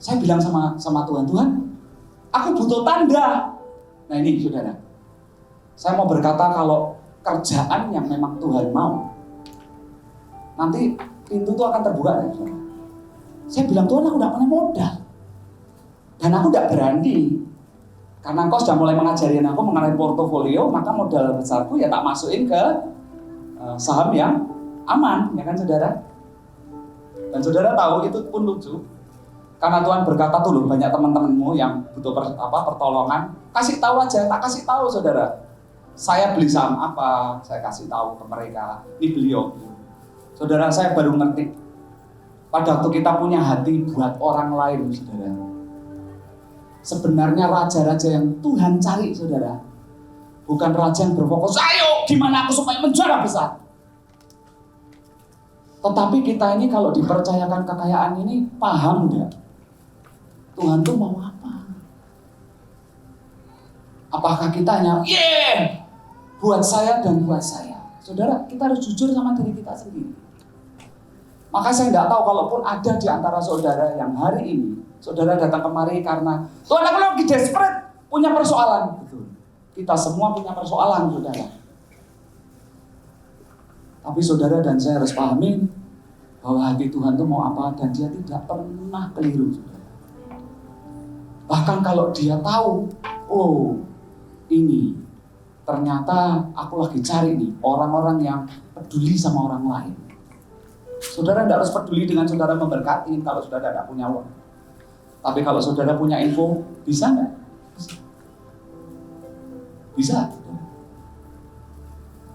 Saya bilang sama Tuhan, Tuhan, aku butuh tanda. Nah ini, saudara. Saya mau berkata kalau kerjaan yang memang Tuhan mau, nanti pintu itu akan terbuka. Ya, saudara. Saya bilang, Tuhan, aku tidak punya modal. Dan aku tidak berani. Karena Engkau sudah mulai mengajarin aku mengenai portofolio, maka modal besarku ya tak masukin ke saham yang aman, ya kan saudara? Dan saudara tahu itu pun lucu. Karena Tuhan berkata tuh loh, banyak teman-temanmu yang butuh pertolongan, kasih tahu aja, tak kasih tahu saudara. Saya beli saham apa, saya kasih tahu ke mereka, ini beliau. Saudara, saya baru ngerti. Pada waktu kita punya hati buat orang lain, saudara. Sebenarnya raja-raja yang Tuhan cari, saudara, bukan raja yang berfokus, ayo gimana aku supaya menjuara besar. Tetapi kita ini kalau dipercayakan kekayaan ini, paham enggak? Tuhan tuh mau apa? Apakah kita hanya, buat saya dan buat saya? Saudara, kita harus jujur sama diri kita sendiri. Maka saya enggak tahu kalaupun ada di antara saudara yang hari ini, saudara datang kemari karena Tuhan, aku lagi desperate, punya persoalan. Betul. Kita semua punya persoalan, saudara. Tapi saudara dan saya harus pahami bahwa hati Tuhan itu mau apa dan dia tidak pernah keliru, saudara. Bahkan kalau dia tahu, oh ini ternyata aku lagi cari nih orang-orang yang peduli sama orang lain. Saudara tidak harus peduli dengan saudara memberkati kalau saudara tidak punya uang. Tapi kalau saudara punya info, bisa nggak? Bisa.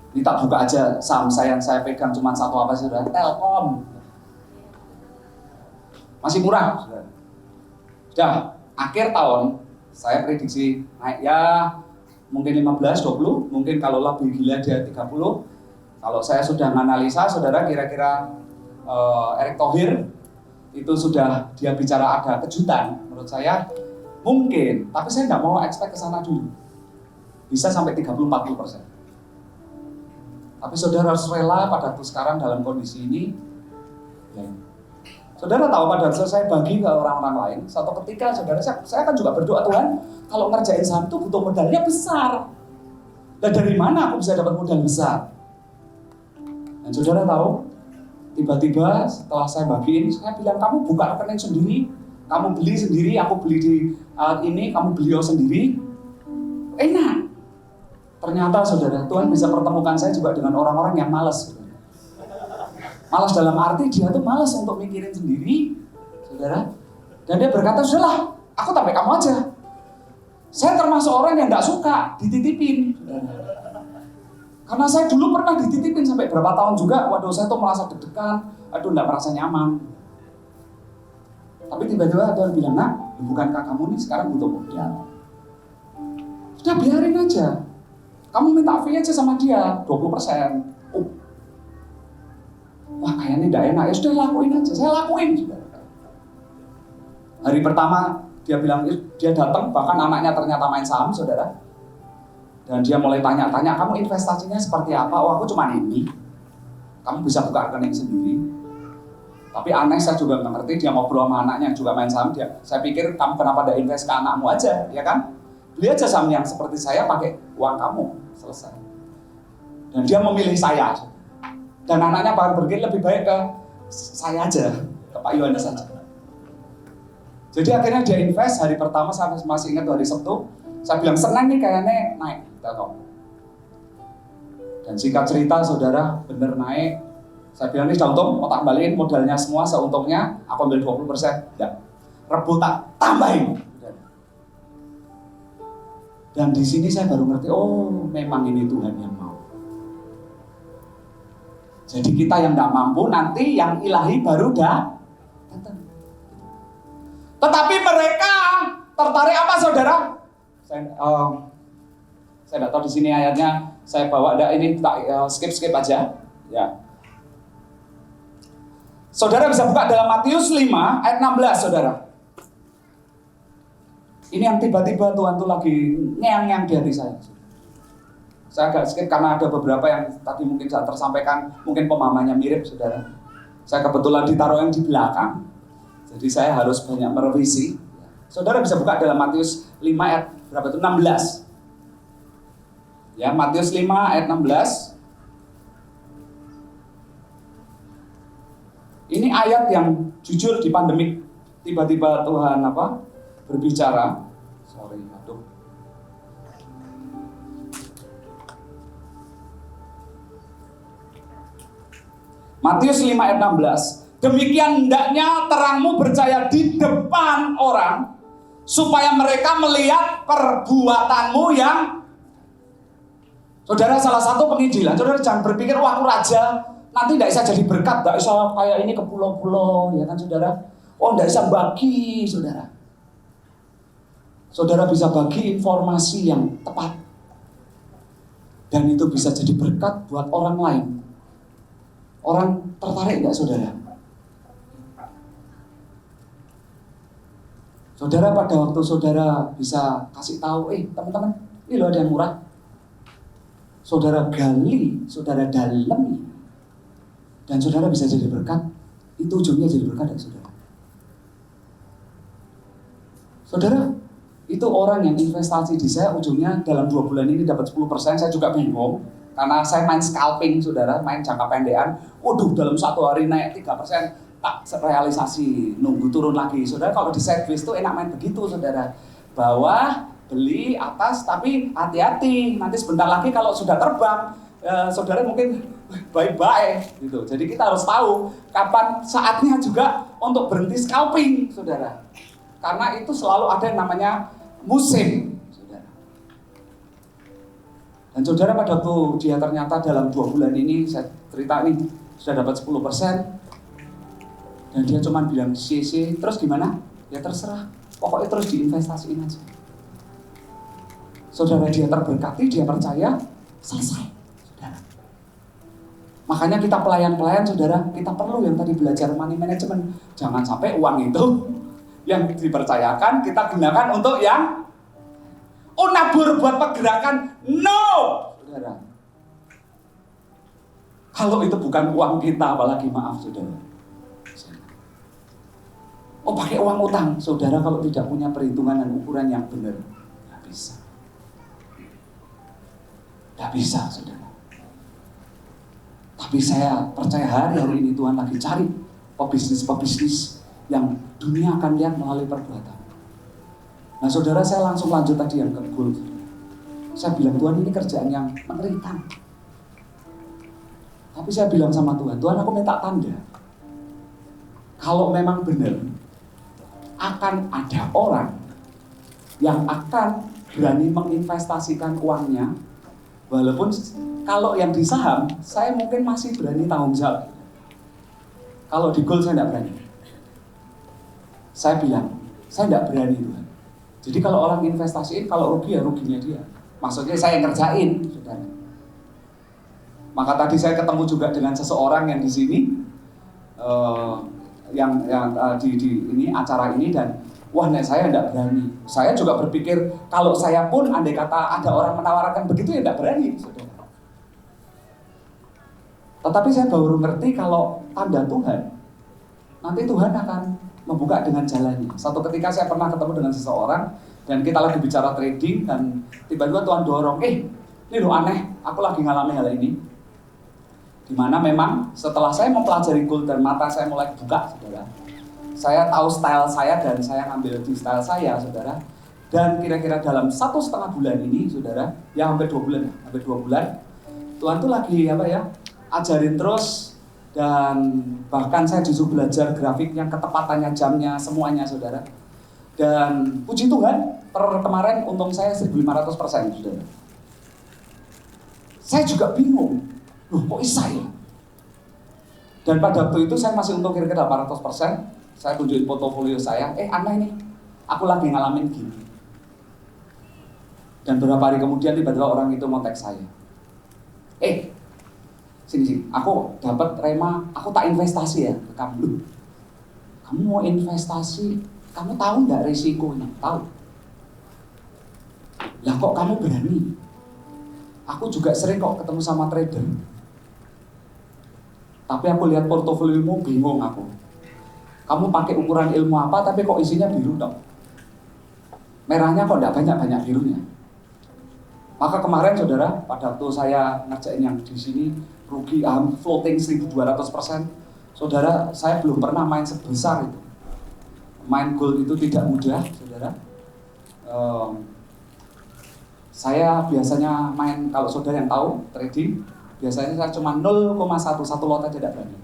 Ini tak buka aja saham yang saya pegang cuma satu apa saudara? Telkom. Masih murah. Sudah akhir tahun saya prediksi naik ya mungkin 15, 20, mungkin kalau lebih gila dia 30. Kalau saya sudah menganalisa, saudara kira-kira Erick Thohir itu sudah dia bicara ada kejutan, menurut saya mungkin, tapi saya nggak mau expect ke sana dulu. Bisa sampai 30-40%. Tapi saudara harus rela pada waktu sekarang dalam kondisi ini. Ya. Saudara tahu pada saat saya bagi ke orang-orang lain, suatu ketika saudara saya kan juga berdoa, Tuhan, kalau ngerjain saham itu butuh modalnya besar. Dan dari mana aku bisa dapat modal besar? Dan saudara tahu, tiba-tiba setelah saya bagiin, saya bilang, kamu buka rekening sendiri, kamu beli sendiri, aku beli di ini, kamu beli sendiri. Enak. Ternyata saudara, Tuhan bisa pertemukan saya juga dengan orang-orang yang malas. Malas dalam arti dia tuh malas untuk mikirin sendiri, saudara. Dan dia berkata, sudahlah, aku tapi kamu aja. Saya termasuk orang yang nggak suka dititipin, saudara. Karena saya dulu pernah dititipin sampai berapa tahun juga, waduh saya tuh merasa deg-degan, aduh nggak merasa nyaman. Tapi tiba-tiba Tuhan bilang, nak, bukankah kamu nih sekarang butuh modal? Sudah biarin aja. Kamu minta fee aja sama dia, 20%. Wah kayaknya tidak enak, ya sudah lakuin aja, saya lakuin juga. Hari pertama dia bilang, dia datang, bahkan anaknya ternyata main saham, saudara. Dan dia mulai tanya-tanya, kamu investasinya seperti apa? Oh aku cuma ini. Kamu bisa buka rekening sendiri. Tapi aneh, saya juga nggak ngerti, dia ngobrol sama anaknya yang juga main saham. Saya pikir kamu kenapa ada invest ke anakmu aja, ya kan? Beli aja saham yang seperti saya pakai uang kamu, selesai. Dan dia memilih saya. Dan anaknya berpikir lebih baik ke saya aja, ke Pak Yohanes saja. Jadi akhirnya dia invest hari pertama, saya masih ingat hari Sabtu. Saya bilang senang nih kayaknya naik Telkom. Dan singkat cerita saudara bener naik. Saya bilang ini sudah untung, mau tak kembaliin modalnya semua seuntungnya, aku ambil 20%. Enggak, rebut tak tambahin. Dan di sini saya baru ngerti, oh memang ini Tuhan yang mau. Jadi kita yang tidak mampu, nanti yang ilahi baru datang. Tetapi mereka tertarik apa saudara? Saya tidak tahu di sini ayatnya. Saya bawa ini skip aja. Ya. Saudara bisa buka dalam Matius 5 ayat 16 saudara. Ini yang tiba-tiba Tuhan tuh lagi ngeang-ngeang di hati saya. Saya agak skip karena ada beberapa yang tadi mungkin saya tersampaikan, mungkin pemahamannya mirip saudara. Saya kebetulan ditaruh yang di belakang, jadi saya harus banyak merevisi. Saudara bisa buka dalam Matius 5 ayat berapa itu? 16. Ya, Matius 5 ayat 16. Ini ayat yang jujur di pandemik tiba-tiba Tuhan berbicara. Matius 5 ayat 16. Demikian hendaknya terangmu bercahaya di depan orang, supaya mereka melihat perbuatanmu yang... Saudara, salah satu penginjilan, saudara jangan berpikir, wah aku raja, nanti tidak bisa jadi berkat, tidak bisa kayak ini ke pulau-pulau, ya kan saudara? Oh tidak bisa bagi, saudara. Saudara bisa bagi informasi yang tepat. Dan itu bisa jadi berkat buat orang lain. Orang tertarik nggak saudara? Saudara pada waktu saudara bisa kasih tahu, teman-teman, ini loh ada yang murah. Saudara gali, saudara dalami, dan saudara bisa jadi berkat. Itu ujungnya jadi berkat ya saudara. Saudara, itu orang yang investasi di saya ujungnya dalam 2 bulan ini dapat 10%, saya juga bingung. Karena saya main scalping saudara, main jangka pendekan. Waduh dalam 1 hari naik 3%, tak realisasi, nunggu turun lagi. Saudara, kalau di sideways itu enak main begitu, saudara. Bawah, beli, atas, tapi hati-hati. Nanti sebentar lagi kalau sudah terbang, saudara mungkin bye-bye gitu. Jadi kita harus tahu kapan saatnya juga untuk berhenti scalping, saudara. Karena itu selalu ada yang namanya musim, saudara. Dan saudara, pada waktu dia ternyata dalam 2 bulan ini, saya cerita ini, sudah dapat 10%, dan dia cuma bilang CC, terus gimana? Ya terserah, pokoknya terus diinvestasiin aja. Saudara, dia terberkati, dia percaya, selesai, saudara. Makanya kita pelayan-pelayan, saudara, kita perlu yang tadi belajar money management. Jangan sampai uang itu yang dipercayakan kita gunakan untuk yang nabur buat pergerakan. No, saudara. Kalau itu bukan uang kita, apalagi maaf, saudara. Pakai uang utang, saudara, kalau tidak punya perhitungan dan ukuran yang benar, nggak bisa. Nggak bisa, saudara. Tapi saya percaya hari ini Tuhan lagi cari pebisnis-pebisnis yang dunia akan lihat melalui perbuatan. Nah, saudara, saya langsung lanjut tadi yang ke goal. Saya bilang, Tuhan, ini kerjaan yang mengerikan. Tapi saya bilang sama Tuhan, Tuhan, aku minta tanda. Kalau memang benar, akan ada orang yang akan berani menginvestasikan uangnya, walaupun kalau yang di saham, saya mungkin masih berani tanggung jawab. Kalau di gold saya tidak berani. Saya bilang, saya tidak berani, Tuhan. Jadi kalau orang investasiin, kalau rugi ya ruginya dia. Maksudnya saya yang ngerjain, saudara. Maka tadi saya ketemu juga dengan seseorang yang di sini, yang di ini acara ini, dan wah, saya tidak berani. Saya juga berpikir kalau saya pun andai kata ada orang menawarkan begitu ya tidak berani, saudara. Tetapi saya baru ngerti kalau tanda Tuhan, nanti Tuhan akan membuka dengan jalannya. Satu ketika saya pernah ketemu dengan seseorang dan kita lagi bicara trading, dan tiba-tiba Tuhan dorong, ini loh aneh, aku lagi ngalami hal ini. Dimana memang setelah saya mempelajari gold dan mata saya mulai buka, saudara. Saya tahu style saya dan saya ngambil di style saya, saudara. Dan kira-kira dalam 1,5 bulan ini, saudara, ya hampir 2 bulan, Tuhan tuh lagi ajarin terus, dan bahkan saya justru belajar grafik yang ketepatannya, jamnya, semuanya, saudara. Dan puji Tuhan, kemarin untung saya 1.500%, saudara. Saya juga bingung. Loh, kok bisa ya? Dan pada waktu itu saya masih untung kira-kira 800%. Saya tunjukin portofolio saya, aneh nih, aku lagi ngalamin gini. Dan beberapa hari kemudian tiba-tiba orang itu mau teks saya. Sini, aku dapat Rema, aku tak investasi ya ke kamu. Kamu mau investasi, kamu tahu nggak risikonya? Tahu. Lah kok kamu berani? Aku juga sering kok ketemu sama trader. Tapi aku lihat portofoliomu, bingung aku. Kamu pakai ukuran ilmu apa, tapi kok isinya biru dong? Merahnya kok enggak banyak-banyak birunya. Maka kemarin, saudara, pada waktu saya ngerjain yang di sini, rugi floating 1.200%. Saudara, saya belum pernah main sebesar itu. Main gold itu tidak mudah, saudara. Saya biasanya main, kalau saudara yang tahu, trading, biasanya saya cuma 0,1 lot aja tidak berani.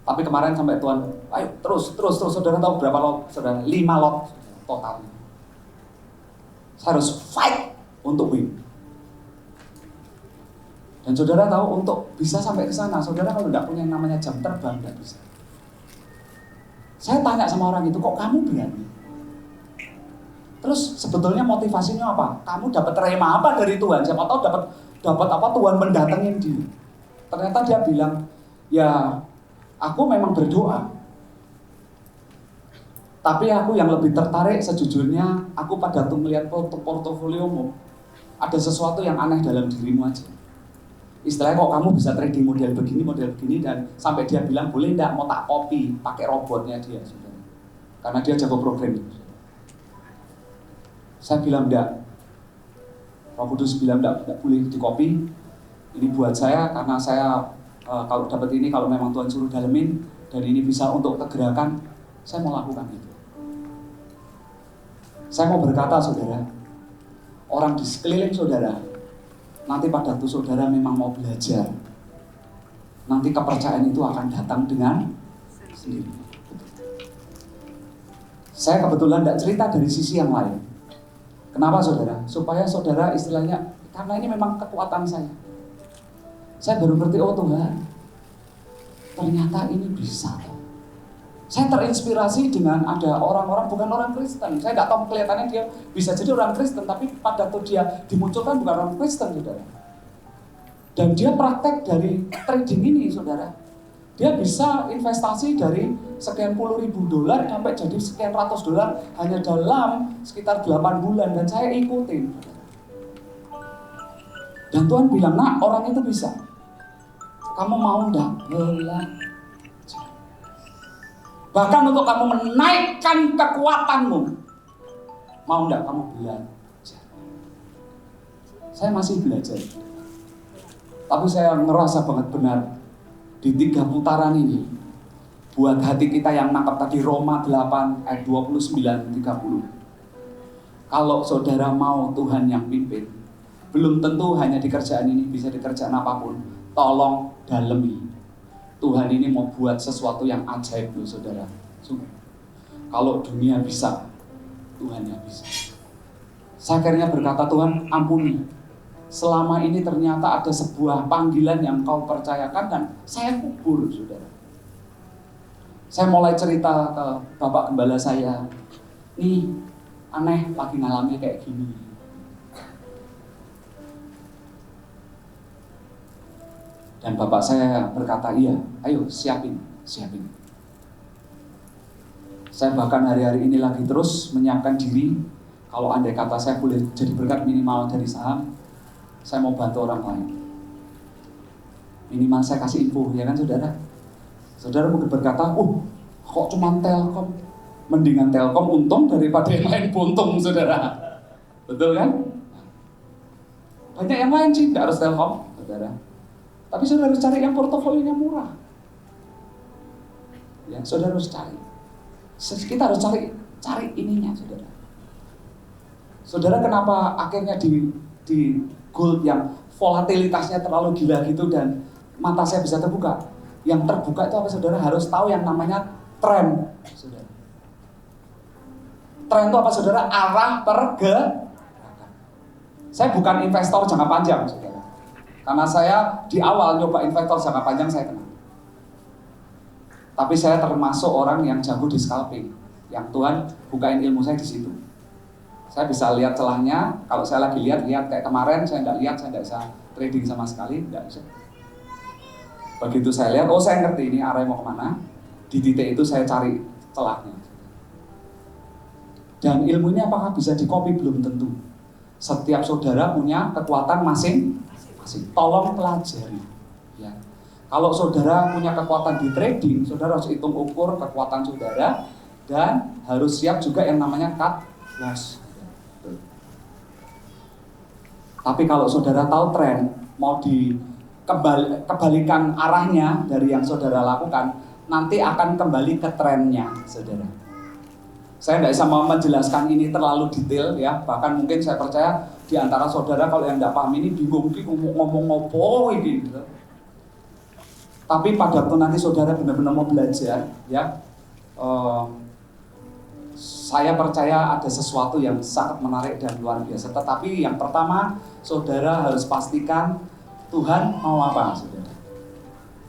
Tapi kemarin sampai Tuhan, ayo terus, saudara tahu berapa lot? Saudara, 5 lot total. Saya harus fight untuk win. Dan saudara tahu, untuk bisa sampai ke sana, saudara kalau tidak punya yang namanya jam terbang, tidak bisa. Saya tanya sama orang itu, kok kamu berani? Terus sebetulnya motivasinya apa? Kamu dapat rema apa dari Tuhan? Siapa tahu dapat apa, Tuhan mendatangin dia. Ternyata dia bilang, ya aku memang berdoa. Tapi aku yang lebih tertarik sejujurnya, aku pada waktu melihat portofoliomu, ada sesuatu yang aneh dalam dirimu aja. Istilahnya kok kamu bisa trading model begini, dan sampai dia bilang, boleh enggak mau tak copy, pakai robotnya dia. Saudara. Karena dia jago programming. Saya bilang enggak. Roh Kudus bilang enggak boleh di copy. Ini buat saya, karena saya kalau dapat ini, kalau memang Tuhan suruh dalemin, dan ini bisa untuk kegerakan, saya mau lakukan itu. Saya mau berkata saudara, orang di sekeliling saudara, nanti pada waktu saudara memang mau belajar, nanti kepercayaan itu akan datang dengan sendiri. Saya kebetulan tidak cerita dari sisi yang lain. Kenapa saudara? Supaya saudara istilahnya, karena ini memang kekuatan saya. Saya baru ngerti, oh Tuhan, ternyata ini bisa. Saya terinspirasi dengan ada orang-orang, bukan orang Kristen. Saya nggak tahu kelihatannya dia bisa jadi orang Kristen, tapi pada waktu dia dimunculkan bukan orang Kristen, saudara. Dan dia praktek dari trading ini, saudara. Dia bisa investasi dari sekian puluh ribu dolar sampai jadi sekian ratus dolar hanya dalam sekitar 8 bulan. Dan saya ikutin. Dan Tuhan bilang, nah orang itu bisa. Kamu mau enggak? Bahkan untuk kamu menaikkan kekuatanmu, mau enggak kamu belajar? Saya masih belajar, tapi saya ngerasa banget benar di 3 putaran ini, buat hati kita yang nangkap tadi Roma 8 ayat 29-30. Kalau saudara mau Tuhan yang pimpin, belum tentu hanya di kerjaan ini, bisa di kerjaan apapun, tolong dalemi. Tuhan ini mau buat sesuatu yang ajaib loh saudara. Sungguh. Kalau dunia bisa, Tuhan yang bisa. Saya akhirnya berkata, Tuhan ampuni. Selama ini ternyata ada sebuah panggilan yang kau percayakan dan saya kubur saudara. Saya mulai cerita ke Bapak Gembala saya. Nih aneh lagi ngalami kayak gini. Dan bapak saya berkata, iya, ayo siapin. Saya bahkan hari-hari ini lagi terus menyiapkan diri. Kalau andai kata saya boleh jadi berkat minimal dari saham, saya mau bantu orang lain. Minimal saya kasih info, ya kan saudara? Saudara mungkin berkata, kok cuma Telkom? Mendingan Telkom untung daripada yang lain buntung, saudara. Betul kan? Banyak yang lain sih, nggak harus Telkom, saudara. Tapi saudara harus cari yang portofolionya murah. Ya, saudara harus cari. Kita harus cari ininya, saudara. Saudara kenapa akhirnya di gold yang volatilitasnya terlalu gila gitu dan mata saya bisa terbuka? Yang terbuka itu apa saudara? Harus tahu yang namanya tren, saudara. Tren itu apa saudara? Arah pergerakan. Saya bukan investor jangka panjang, saudara. Karena saya di awal nyoba investor jangka panjang saya kenal. Tapi saya termasuk orang yang jago di scalping. Yang Tuhan bukain ilmu saya di situ. Saya bisa lihat celahnya. Kalau saya lagi lihat kayak kemarin saya nggak lihat, saya nggak bisa trading sama sekali, nggak bisa. Begitu saya lihat, saya ngerti ini arahnya mau kemana. Di titik itu saya cari celahnya. Dan ilmu ini apakah bisa dikopi? Belum tentu. Setiap saudara punya kekuatan masing-masing. Tolong pelajari. Ya. Kalau saudara punya kekuatan di trading, saudara harus hitung ukur kekuatan saudara dan harus siap juga yang namanya cut loss. Tapi kalau saudara tahu tren, mau kebalikan arahnya dari yang saudara lakukan, nanti akan kembali ke trennya, saudara. Saya tidak bisa menjelaskan ini terlalu detail ya, bahkan mungkin saya percaya di antara saudara kalau yang tidak paham ini bingung ngomong ngopo ini. Tapi pada waktu nanti saudara benar-benar mau belajar, ya, saya percaya ada sesuatu yang sangat menarik dan luar biasa. Tetapi yang pertama, saudara harus pastikan Tuhan mau apa, saudara.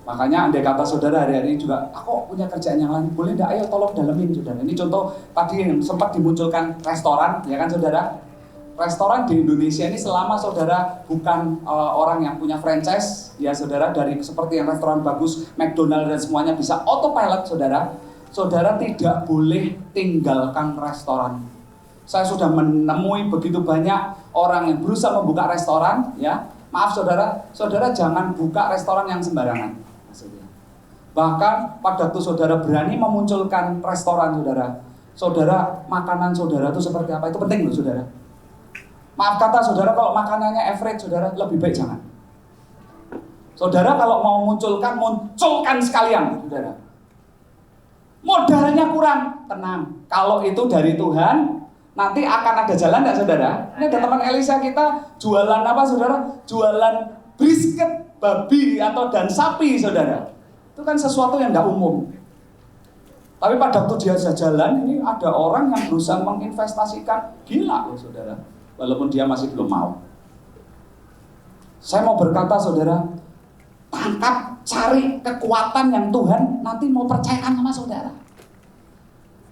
Makanya andai kata saudara hari-hari ini juga, aku punya kerjaan yang lain, boleh enggak? Ayo tolong dalemin, saudara. Ini contoh tadi yang sempat dimunculkan restoran, ya kan saudara? Restoran di Indonesia ini selama saudara bukan orang yang punya franchise, ya saudara, dari seperti yang restoran bagus, McDonald dan semuanya bisa autopilot, saudara. Saudara tidak boleh tinggalkan restoran. Saya sudah menemui begitu banyak orang yang berusaha membuka restoran, ya. Maaf saudara, saudara jangan buka restoran yang sembarangan. Bahkan pada waktu saudara berani memunculkan restoran saudara, makanan saudara itu seperti apa, itu penting loh saudara. Maaf kata saudara, kalau makanannya average saudara, lebih baik jangan. Saudara kalau mau munculkan sekalian saudara. Modalnya kurang, tenang. Kalau itu dari Tuhan, nanti akan ada jalan nggak saudara? Ini ada teman Elisa kita jualan apa saudara? Jualan brisket babi atau dan sapi saudara. Itu kan sesuatu yang nggak umum. Tapi pada waktu dia jalan, ini ada orang yang berusaha menginvestasikan, gila loh saudara. Walaupun dia masih belum mau. Saya mau berkata saudara, tangkap, cari kekuatan yang Tuhan nanti mau percayakan sama saudara.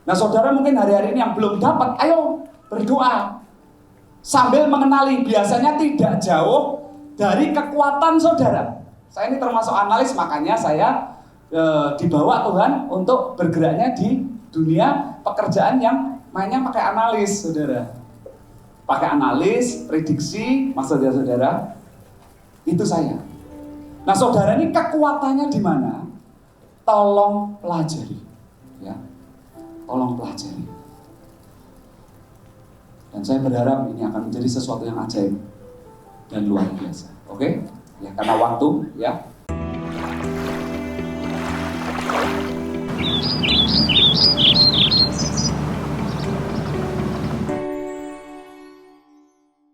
Nah saudara mungkin hari-hari ini yang belum dapat, ayo berdoa. Sambil mengenali, biasanya tidak jauh dari kekuatan saudara. Saya ini termasuk analis, makanya saya dibawa Tuhan untuk bergeraknya di dunia pekerjaan yang mainnya pakai analis, saudara. Pakai analis, prediksi, maksudnya saudara, itu saya. Nah, saudara ini kekuatannya di mana? Tolong pelajari, ya. Tolong pelajari. Dan saya berharap ini akan menjadi sesuatu yang ajaib dan luar biasa. Oke? Ya, karena waktu, ya.